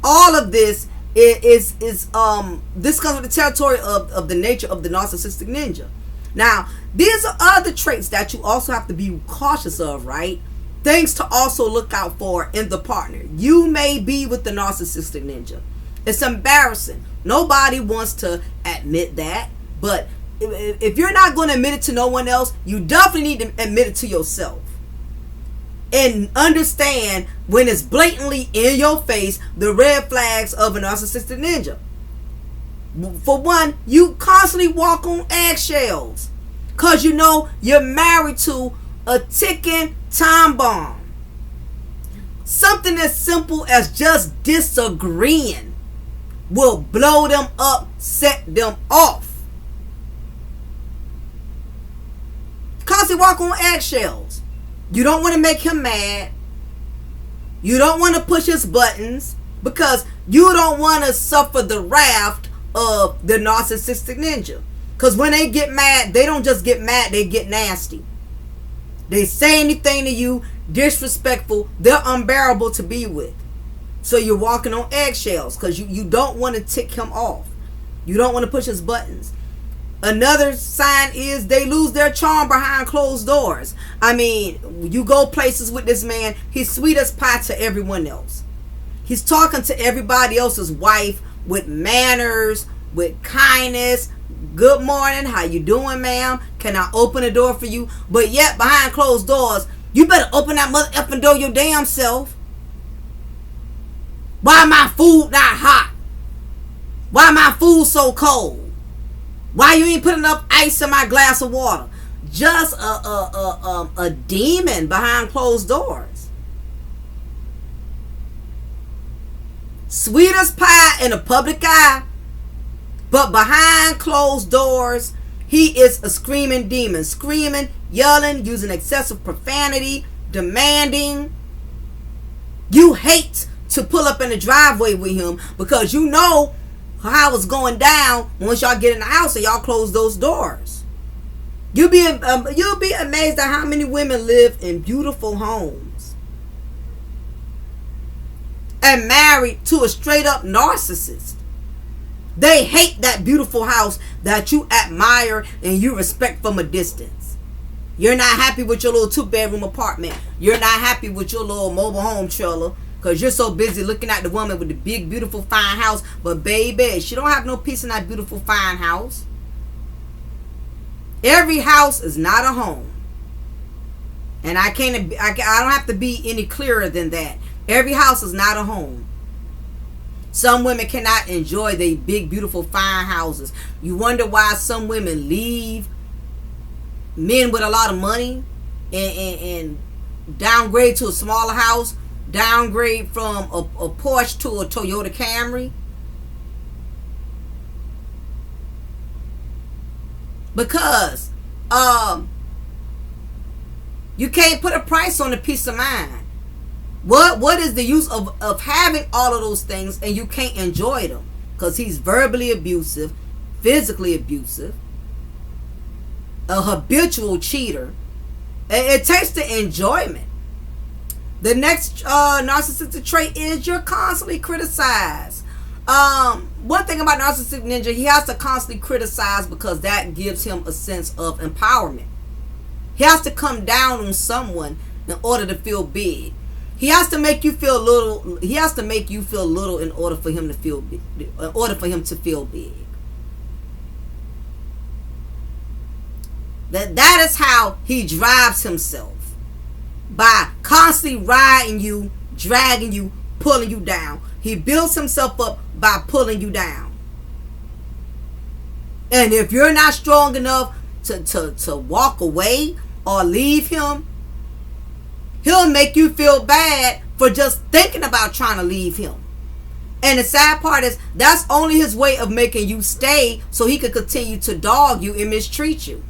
All of this is this comes with the territory of the nature of the narcissistic ninja. Now, these are other traits that you also have to be cautious of, right? Things to also look out for in the partner. You may be with the narcissistic ninja. It's embarrassing. Nobody wants to admit that. But if you're not going to admit it to no one else, you definitely need to admit it to yourself. And understand when it's blatantly in your face, the red flags of a narcissistic ninja. For one, you constantly walk on eggshells. Because you know you're married to a ticking time bomb. Something as simple as just disagreeing will blow them up, set them off. Constantly walk on eggshells. You don't want to make him mad. You don't want to push his buttons because you don't want to suffer the wrath of the narcissistic ninja. Because when they get mad, they don't just get mad, they get nasty. They say anything to you, disrespectful, they're unbearable to be with. So you're walking on eggshells because you don't want to tick him off. You don't want to push his buttons. Another sign is they lose their charm behind closed doors. I mean, you go places with this man, he's sweet as pie to everyone else. He's talking to everybody else's wife with manners, with kindness. Good morning, how you doing, ma'am? Can I open the door for you? But yet, behind closed doors, you better open that mother effing door your damn self. Why my food not hot? Why my food so cold? Why you ain't putting enough ice in my glass of water? Just a demon behind closed doors. Sweet as pie in the public eye, but behind closed doors, he is a screaming demon. Screaming, yelling, using excessive profanity, demanding. You hate to pull up in the driveway with him because you know how it's going down once y'all get in the house and y'all close those doors. You'll be amazed at how many women live in beautiful homes and married to a straight up narcissist. They hate that beautiful house that you admire and you respect from a distance. You're not happy with your little 2-bedroom apartment. You're not happy with your little mobile home trailer because you're so busy looking at the woman with the big, beautiful, fine house. But baby, she don't have no peace in that beautiful, fine house. Every house is not a home. And I don't have to be any clearer than that. Every house is not a home. Some women cannot enjoy the big, beautiful, fine houses. You wonder why some women leave men with a lot of money and downgrade to a smaller house, downgrade from a Porsche to a Toyota Camry. Because you can't put a price on a peace of mind. What is the use of having all of those things and you can't enjoy them? Because he's verbally abusive, physically abusive, a habitual cheater. It takes the enjoyment. The next narcissistic trait is you're constantly criticized. One thing about Narcissistic Ninja, he has to constantly criticize because that gives him a sense of empowerment. He has to come down on someone in order to feel big. He has to make you feel little. He has to make you feel little in order for him to feel big. In order for him to feel big. That is how he drives himself, by constantly riding you, dragging you, pulling you down. He builds himself up by pulling you down. And if you're not strong enough to walk away or leave him, he'll make you feel bad for just thinking about trying to leave him. And the sad part is that's only his way of making you stay so he can continue to dog you and mistreat you.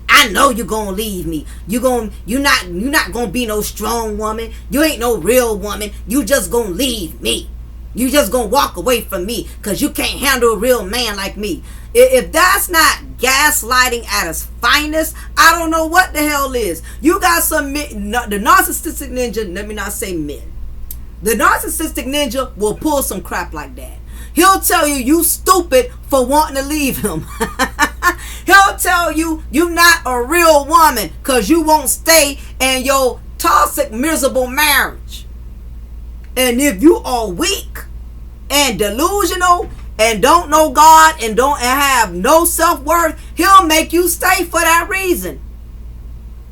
I know you're gonna leave me. You're not gonna be no strong woman. You ain't no real woman. You just gonna leave me. You just gonna walk away from me because you can't handle a real man like me. If that's not gaslighting at its finest, I don't know what the hell is. You got some men, the Narcissistic Ninja, let me not say men. The Narcissistic Ninja will pull some crap like that. He'll tell you you stupid for wanting to leave him. He'll tell you you're not a real woman because you won't stay in your toxic, miserable marriage. And if you are weak and delusional and don't know God and have no self-worth, he'll make you stay for that reason.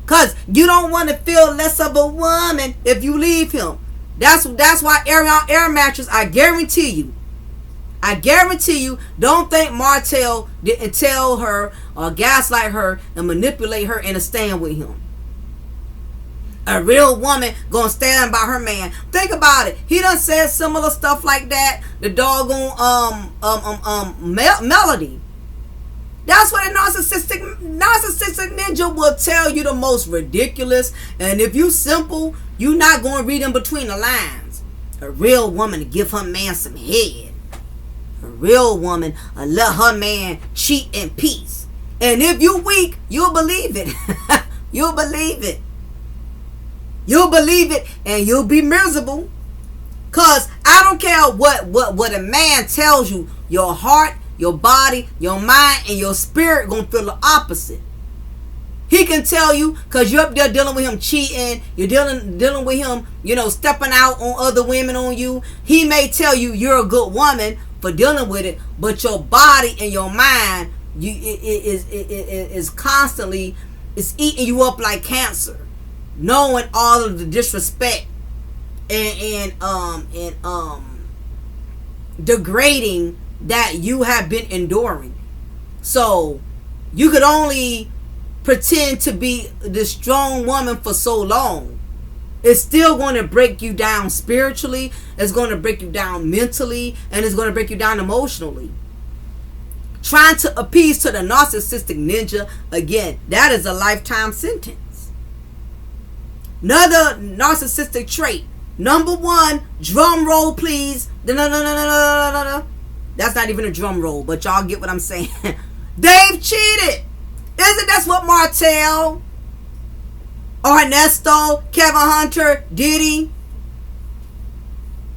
Because you don't want to feel less of a woman if you leave him. That's why air mattress, I guarantee you, don't think Martell didn't tell her or gaslight her and manipulate her into staying with him. A real woman gonna stand by her man. Think about it. He done said similar stuff like that. The doggone Melody. That's what a narcissistic ninja will tell you, the most ridiculous. And if you simple, you not gonna read in between the lines. A real woman to give her man some head. A real woman let her man cheat in peace. And if you weak, you'll believe it. You'll believe it. You'll believe it and you'll be miserable. Cause I don't care what a man tells you, your heart, your body, your mind, and your spirit gonna feel the opposite. He can tell you, cause you're up there dealing with him cheating, you're dealing with him, stepping out on other women on you. He may tell you you're a good woman for dealing with it, but your body and your mind, is constantly, it's eating you up like cancer. Knowing all of the disrespect and degrading that you have been enduring. So you could only pretend to be the strong woman for so long. It's still going to break you down spiritually, it's going to break you down mentally, and it's going to break you down emotionally. Trying to appease to the Narcissistic Ninja, again, that is a lifetime sentence. Another narcissistic trait. Number 1, drum roll please. That's not even a drum roll, but y'all get what I'm saying. They've cheated. Isn't that what Martell, Ernesto, Kevin Hunter, Diddy?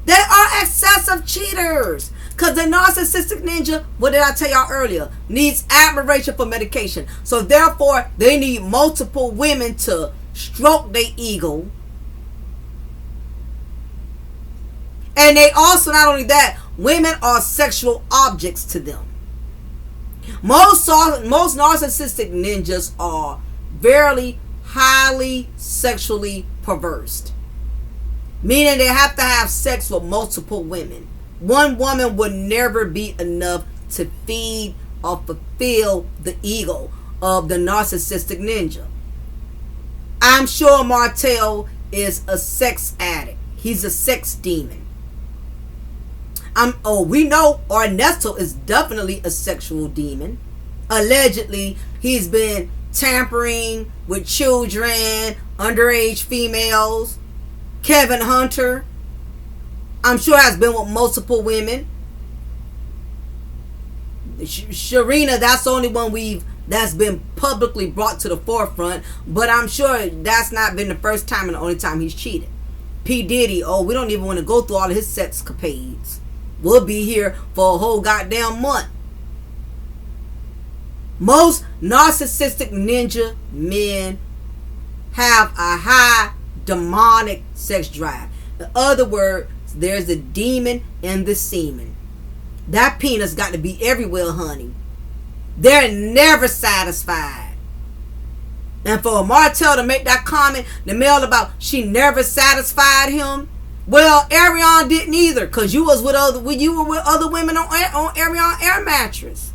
They are excessive cheaters. Because the Narcissistic Ninja, what did I tell y'all earlier, needs admiration for medication. So therefore, they need multiple women to stroke their ego. And they also, not only that, women are sexual objects to them. Most narcissistic ninjas are very highly sexually perverse, meaning they have to have sex with multiple women. One woman would never be enough to feed or fulfill the ego of the narcissistic ninja. I'm sure Martel is a sex addict. He's a sex demon. We know Ernesto is definitely a sexual demon. Allegedly, he's been tampering with children, underage females. Kevin Hunter, I'm sure, has been with multiple women. 𝓜𝓸𝓬𝓱𝓪'𝓼, that's the only one that's been publicly brought to the forefront, but I'm sure that's not been the first time and the only time he's cheated. P. Diddy, we don't even want to go through all of his sexcapades. We'll be here for a whole goddamn month. Most narcissistic ninja men have a high demonic sex drive. In other words, there's a demon in the semen. That penis got to be everywhere, honey. They're never satisfied. And for Martel to make that comment, the male, about she never satisfied him, well, Ariane didn't either, because you were with other women on Ariane air mattress.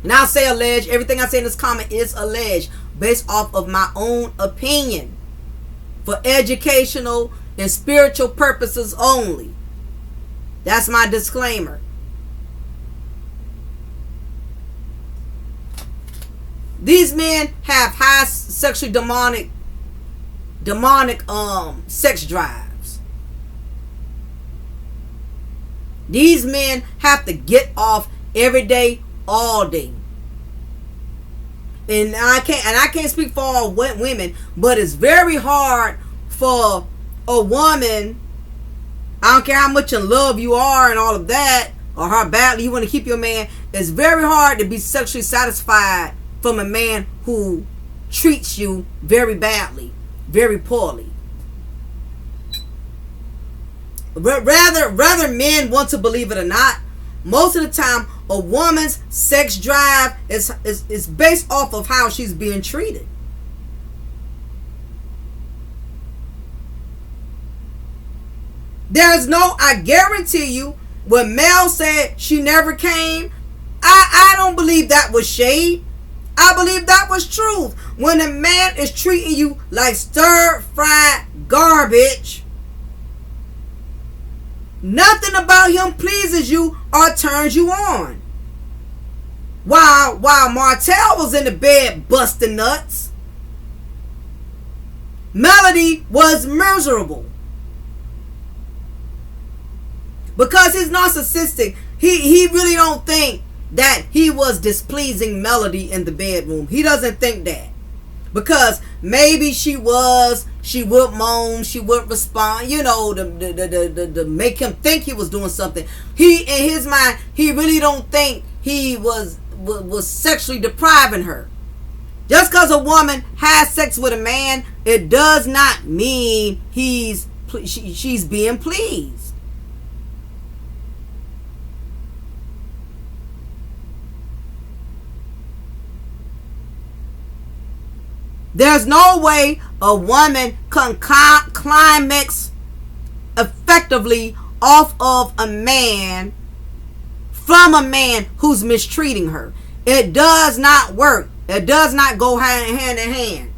And I'll say alleged. Everything I say in this comment is alleged, based off of my own opinion, for educational and spiritual purposes only. That's my disclaimer. These men have high sexually demonic sex drives. These men have to get off every day, all day. And I can't speak for all women, but it's very hard for a woman, I don't care how much in love you are and all of that, or how badly you want to keep your man, it's very hard to be sexually satisfied from a man who treats you very badly, very poorly. Rather men want to believe it or not, most of the time a woman's sex drive is based off of how she's being treated. There's no, I guarantee you, when Mel said she never came, I don't believe that was shade. I believe that was truth. When a man is treating you like stir-fried garbage, nothing about him pleases you or turns you on. While Martel was in the bed busting nuts, Melody was miserable. Because he's narcissistic, he really don't think that he was displeasing Melody in the bedroom. He doesn't think that. Because maybe she would moan, she would respond, to make him think he was doing something. In his mind, he really don't think he was sexually depriving her. Just because a woman has sex with a man, it does not mean she's being pleased. There's no way a woman can climax effectively off of a man from a man who's mistreating her. It does not work. It does not go hand in hand.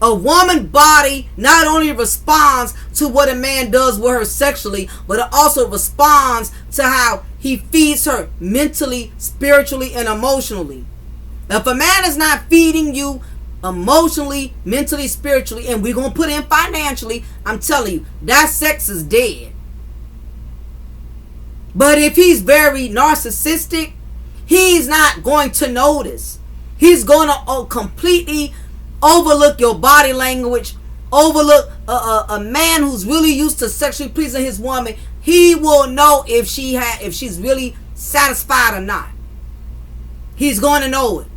A woman's body not only responds to what a man does with her sexually, but it also responds to how he feeds her mentally, spiritually, and emotionally. If a man is not feeding you emotionally, mentally, spiritually, and we're going to put in financially, I'm telling you, that sex is dead. But if he's very narcissistic, he's not going to notice. He's going to completely overlook your body language, overlook a man who's really used to sexually pleasing his woman. He will know if she's really satisfied or not. He's going to know it.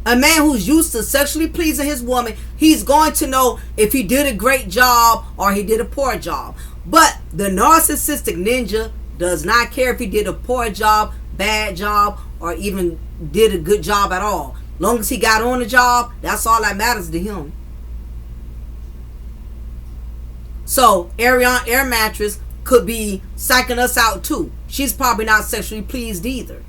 A man who's used to sexually pleasing his woman, he's going to know if he did a great job or he did a poor job. But the narcissistic ninja does not care if he did a poor job, bad job, or even did a good job at all. Long as he got on the job, that's all that matters to him. So Ariana Air Mattress could be psyching us out too. She's probably not sexually pleased either,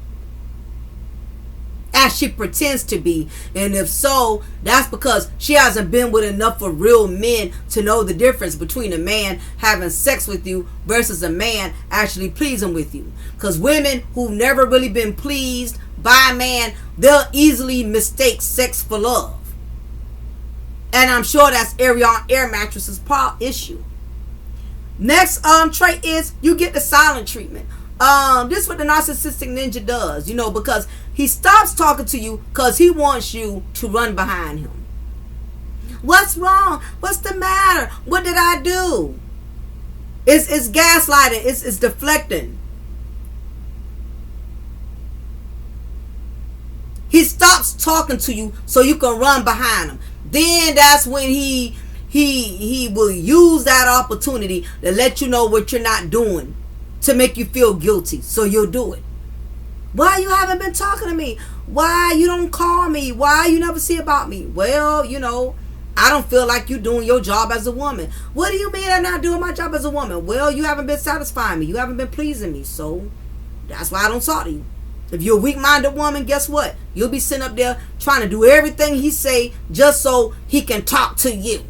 as she pretends to be. And if so, that's because she hasn't been with enough of real men to know the difference between a man having sex with you versus a man actually pleasing with you. Because women who've never really been pleased by a man, they'll easily mistake sex for love. And I'm sure that's Ariana Air Mattress's issue. Next trait is you get the silent treatment. This is what the Narcissistic Ninja does, because he stops talking to you because he wants you to run behind him. What's wrong? What's the matter? What did I do? It's gaslighting. It's deflecting. He stops talking to you so you can run behind him. Then that's when he will use that opportunity to let you know what you're not doing, to make you feel guilty, so you'll do it. Why you haven't been talking to me? Why you don't call me? Why you never see about me? Well, I don't feel like you doing your job as a woman. What do you mean I'm not doing my job as a woman? Well, you haven't been satisfying me. You haven't been pleasing me, so that's why I don't talk to you. If you're a weak-minded woman, guess what? You'll be sitting up there trying to do everything he say just so he can talk to you.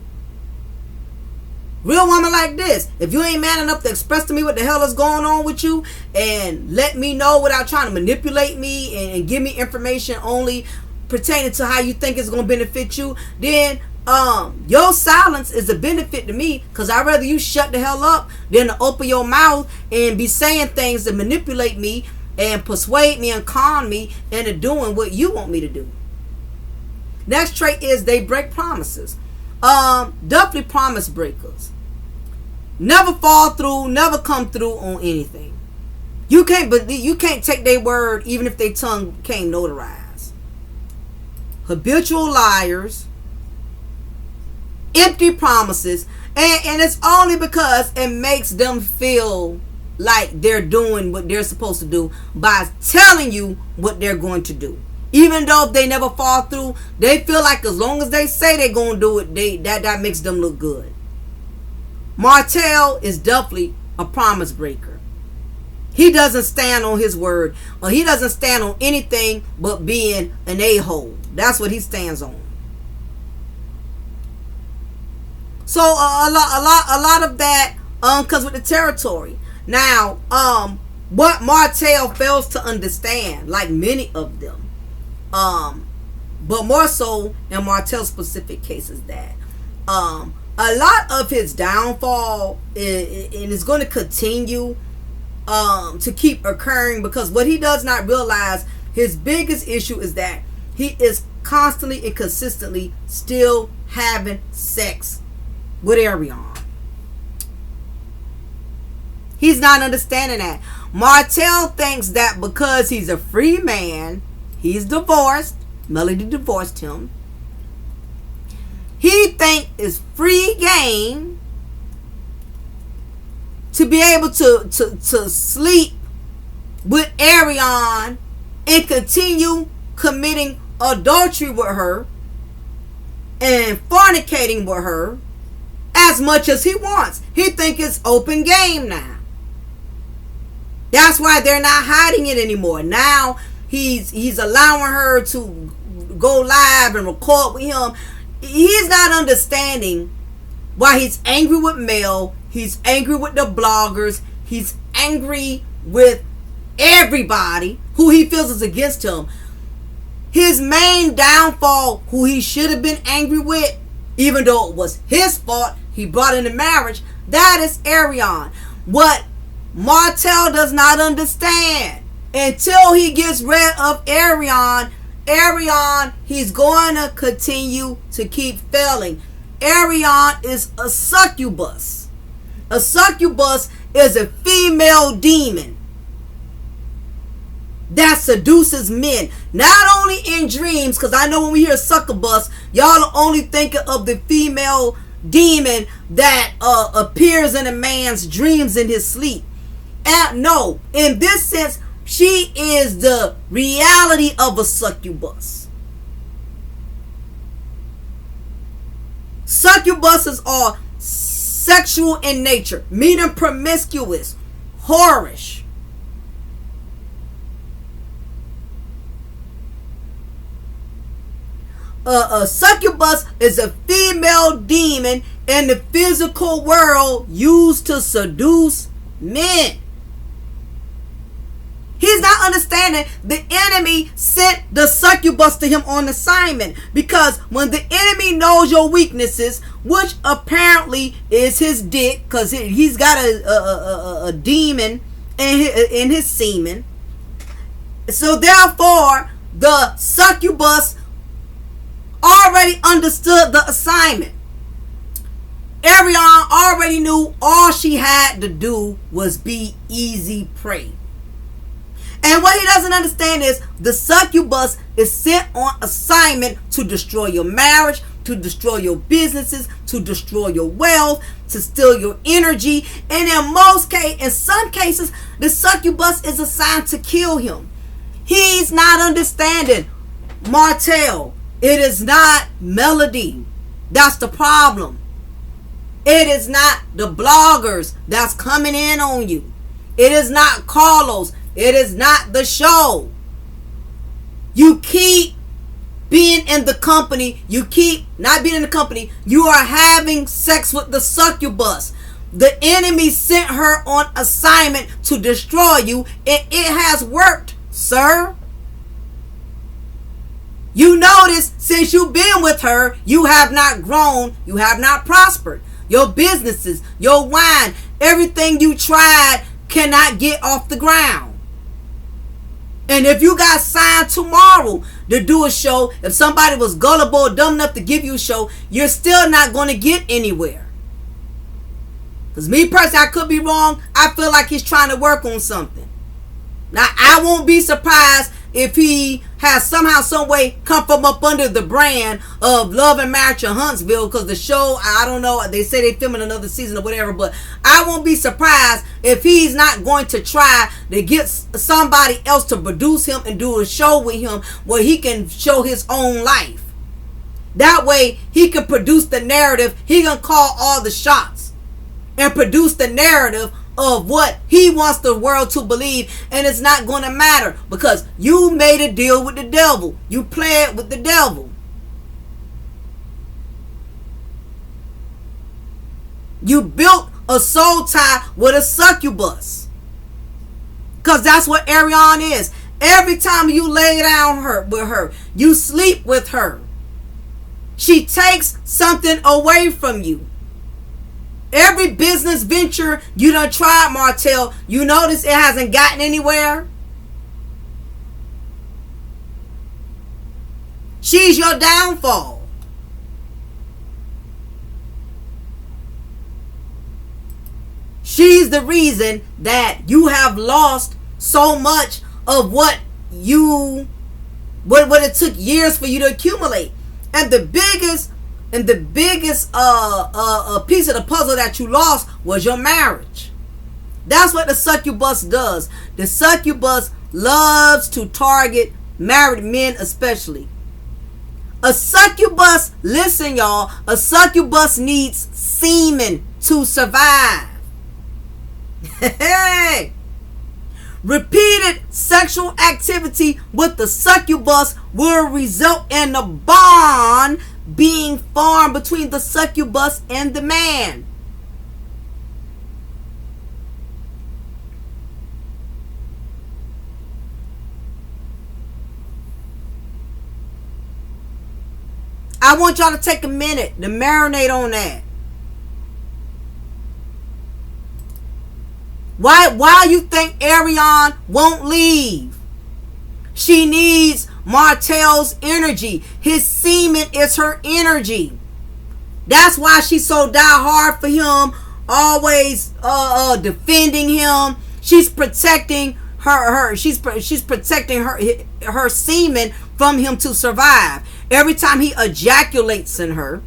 Real woman like this, if you ain't man enough to express to me what the hell is going on with you and let me know without trying to manipulate me and give me information only pertaining to how you think it's going to benefit you, then your silence is a benefit to me, because I'd rather you shut the hell up than to open your mouth and be saying things to manipulate me and persuade me and con me into doing what you want me to do. Next trait is they break promises. Definitely promise breakers. Never fall through, never come through on anything. You can't take their word even if their tongue came notarized. Habitual liars. Empty promises. And it's only because it makes them feel like they're doing what they're supposed to do by telling you what they're going to do. Even though they never fall through, they feel like as long as they say they're going to do it, that makes them look good. Martell is definitely a promise breaker. He doesn't stand on his word, or he doesn't stand on anything but being an a-hole. That's what he stands on. So a lot of that comes with the territory. Now, what Martell fails to understand, like many of them, but more so in Martell's specific case, is that a lot of his downfall is going to continue to keep occurring, because what he does not realize, his biggest issue is that he is constantly and consistently still having sex with Ariana. He's not understanding that. Martell thinks that because he's a free man, he's divorced, Melody divorced him, he think it's free game to be able to sleep with Ariana and continue committing adultery with her and fornicating with her as much as he wants. He think it's open game now. That's why they're not hiding it anymore. Now he's allowing her to go live and record with him. He's not understanding why he's angry with Mel. He's angry with the bloggers. He's angry with everybody who he feels is against him. His main downfall, who he should have been angry with, even though it was his fault, he brought into marriage, that is Ariana. What Martell does not understand, until he gets rid of Ariana, he's going to continue to keep failing. Ariana is a succubus. A succubus is a female demon that seduces men, not only in dreams, because I know when we hear succubus, y'all are only thinking of the female demon that appears in a man's dreams in his sleep. No, in this sense, she is the reality of a succubus. Succubuses are sexual in nature, meaning promiscuous, whorish. A succubus is a female demon in the physical world used to seduce men. He's not understanding the enemy sent the succubus to him on assignment, because when the enemy knows your weaknesses, which apparently is his dick, because he's got a demon in his semen, so therefore the succubus already understood the assignment. Arion already knew all she had to do was be easy prey. And what he doesn't understand is the succubus is sent on assignment to destroy your marriage, to destroy your businesses, to destroy your wealth, to steal your energy. And in some cases, the succubus is assigned to kill him. He's not understanding. Martell, it is not Melody. That's the problem. It is not the bloggers that's coming in on you. It is not Carlos. It is not the show. You keep being in the company. You keep not being in the company. You are having sex with the succubus. The enemy sent her on assignment to destroy you, and it has worked, sir. You notice since you've been with her, you have not grown. You have not prospered. Your businesses, your wine, everything you tried cannot get off the ground. And if you got signed tomorrow to do a show, if somebody was gullible or dumb enough to give you a show, you're still not going to get anywhere. Because me personally, I could be wrong. I feel like he's trying to work on something. Now, I won't be surprised if he has somehow, some way come from up under the brand of Love and Marriage in Huntsville, because the show, I don't know, they say they filming another season or whatever, but I won't be surprised if he's not going to try to get somebody else to produce him and do a show with him where he can show his own life. That way he can produce the narrative. He can call all the shots and produce the narrative of what he wants the world to believe, and it's not going to matter because you made a deal with the devil. You played with the devil. You built a soul tie with a succubus, because that's what Arion is. Every time you lay down with her, you sleep with her, she takes something away from you. Every business venture you done tried, Martell, you notice it hasn't gotten anywhere. She's your downfall. She's the reason that you have lost so much of what it took years for you to accumulate. And the biggest piece of the puzzle that you lost was your marriage. That's what the succubus does. The succubus loves to target married men especially. A succubus, listen y'all, a succubus needs semen to survive. Hey! Repeated sexual activity with the succubus will result in a bond being formed between the succubus and the man. I want y'all to take a minute to marinate on that. Why you think Arion won't leave? She needs Martell's energy. His semen is her energy. That's why she's so die hard for him, always defending him. She's protecting she's protecting her semen from him to survive. Every time he ejaculates in her,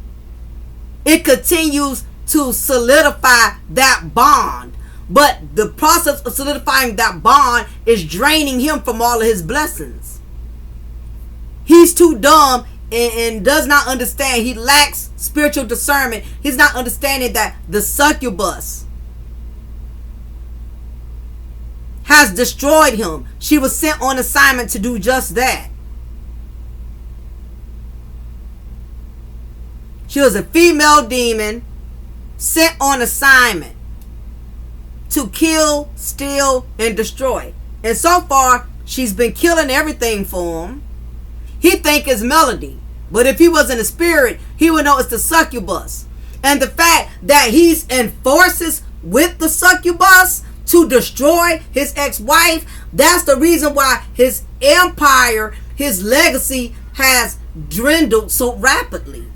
it continues to solidify that bond. But the process of solidifying that bond is draining him from all of his blessings. He's too dumb and does not understand. He lacks spiritual discernment. He's not understanding that the succubus has destroyed him. She was sent on assignment to do just that. She was a female demon sent on assignment to kill, steal, and destroy. And so far, she's been killing everything for him. He think it's Melody. But if he was in the spirit, he would know it's the succubus. And the fact that he's enforces with the succubus to destroy his ex-wife, that's the reason why his empire, his legacy has dwindled so rapidly.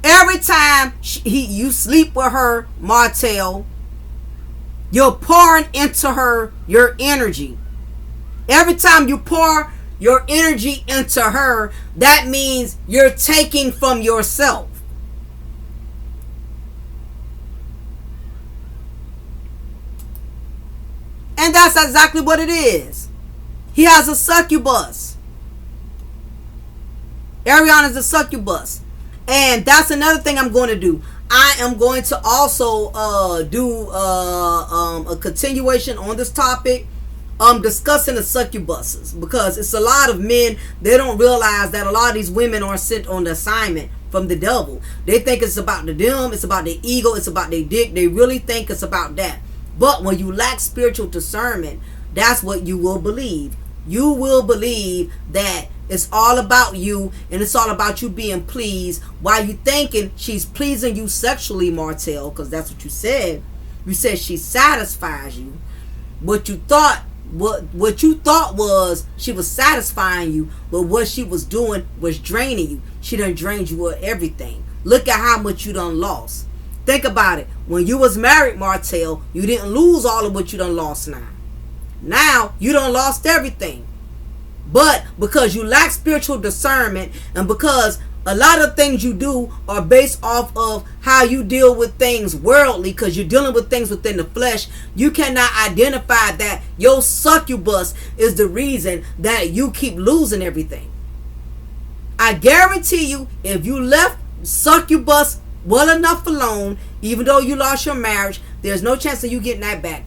Every time you sleep with her, Martell, you're pouring into her your energy. Every time you pour your energy into her, that means you're taking from yourself. And that's exactly what it is. He has a succubus. Ariana is a succubus. And that's another thing I'm going to do. I am going to also do a continuation on this topic, discussing the succubuses, because it's a lot of men, they don't realize that a lot of these women are sent on the assignment from the devil. They think it's about the them, it's about their ego, it's about their dick. They really think it's about that. But when you lack spiritual discernment, that's what you will believe. You will believe that it's all about you, and it's all about you being pleased, while you thinking she's pleasing you sexually, Martell, because that's what you said. You said she satisfies you. What you thought was she was satisfying you, but what she was doing was draining you. She done drained you of everything. Look at how much you done lost. Think about it. When you was married, Martell, you didn't lose all of what you done lost now. Now, you done lost everything. But because you lack spiritual discernment, and because a lot of things you do are based off of how you deal with things worldly, because you're dealing with things within the flesh, you cannot identify that your succubus is the reason that you keep losing everything. I guarantee you, if you left succubus well enough alone, even though you lost your marriage, there's no chance of you getting that back.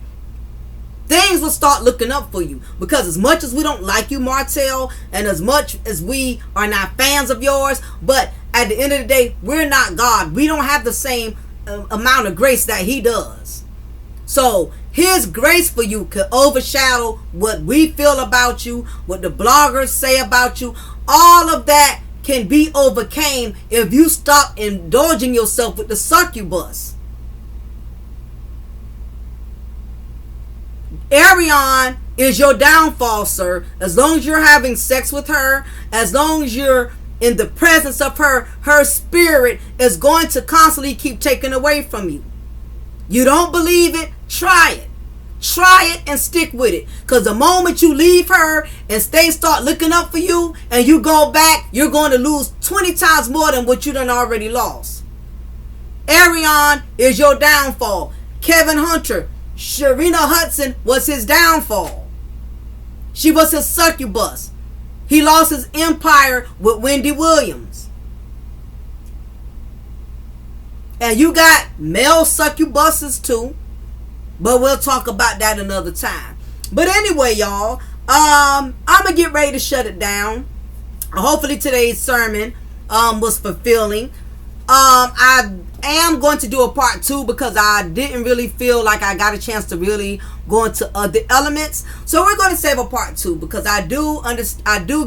Things will start looking up for you, because as much as we don't like you, Martell, and as much as we are not fans of yours, but at the end of the day, we're not God. We don't have the same amount of grace that he does. So his grace for you could overshadow what we feel about you, what the bloggers say about you. All of that can be overcame if you stop indulging yourself with the succubus. Ariane is your downfall, sir. As long as you're having sex with her, as long as you're in the presence of her, her spirit is going to constantly keep taken away from you. You don't believe it? Try it. Try it and stick with it. Because the moment you leave her and they start looking up for you and you go back, you're going to lose 20 times more than what you done already lost. Ariane is your downfall. Kevin Hunter, Sharina Hudson was his downfall. She was his succubus. He lost his empire with Wendy Williams. And you got male succubuses too. But we'll talk about that another time. But anyway, y'all, I'm going to get ready to shut it down. Hopefully today's sermon was fulfilling. I am going to do a part 2 because I didn't really feel like I got a chance to really go into other elements. So we're going to save a part 2 because I do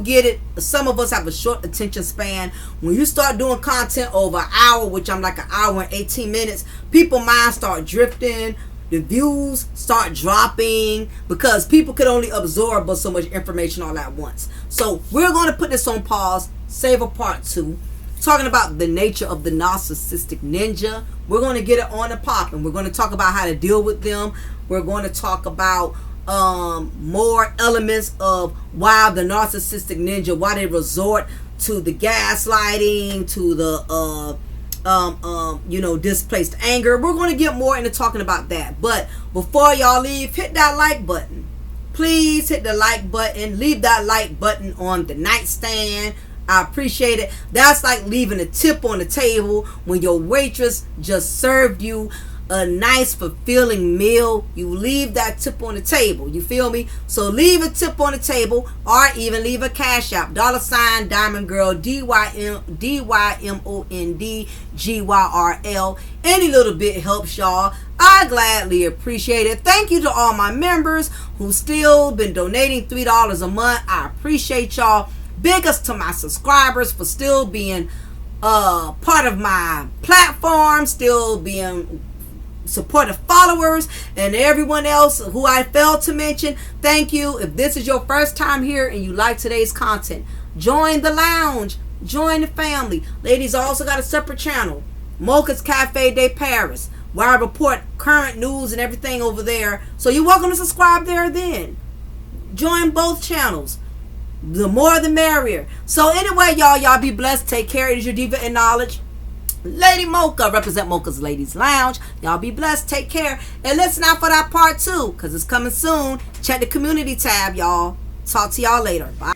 get it. Some of us have a short attention span. When you start doing content over an hour, which I'm like an hour and 18 minutes, people's minds start drifting. The views start dropping because people could only absorb but so much information all at once. So we're going to put this on pause, save a part 2. Talking about the nature of the narcissistic ninja. We're going to get it on the pop, and we're going to talk about how to deal with them. We're going to talk about more elements of why the narcissistic ninja, why they resort to the gaslighting, to the displaced anger. We're going to get more into talking about that. But before y'all leave, hit that like button. Please hit the like button. Leave that like button on the nightstand. I appreciate it. That's like leaving a tip on the table when your waitress just served you a nice fulfilling meal. You leave that tip on the table. You feel me? So leave a tip on the table, or even leave a cash app. $ Diamond Girl, DYMONDGYRL. Any little bit helps y'all. I gladly appreciate it. Thank you to all my members who still been donating $3 a month. I appreciate y'all. Big ups to my subscribers for still being part of my platform, still being supportive followers, and everyone else who I failed to mention. Thank you. If this is your first time here and you like today's content, join the lounge, join the family. Ladies, I also got a separate channel, Mocha's Cafe de Paris, where I report current news and everything over there. So you're welcome to subscribe there then. Join both channels. The more the merrier. So anyway, y'all be blessed. Take care. It is your diva in knowledge, Lady Mocha. Represent Mocha's Ladies Lounge. Y'all be blessed. Take care. And listen out for that part 2, because it's coming soon. Check the community tab, y'all. Talk to y'all later. Bye.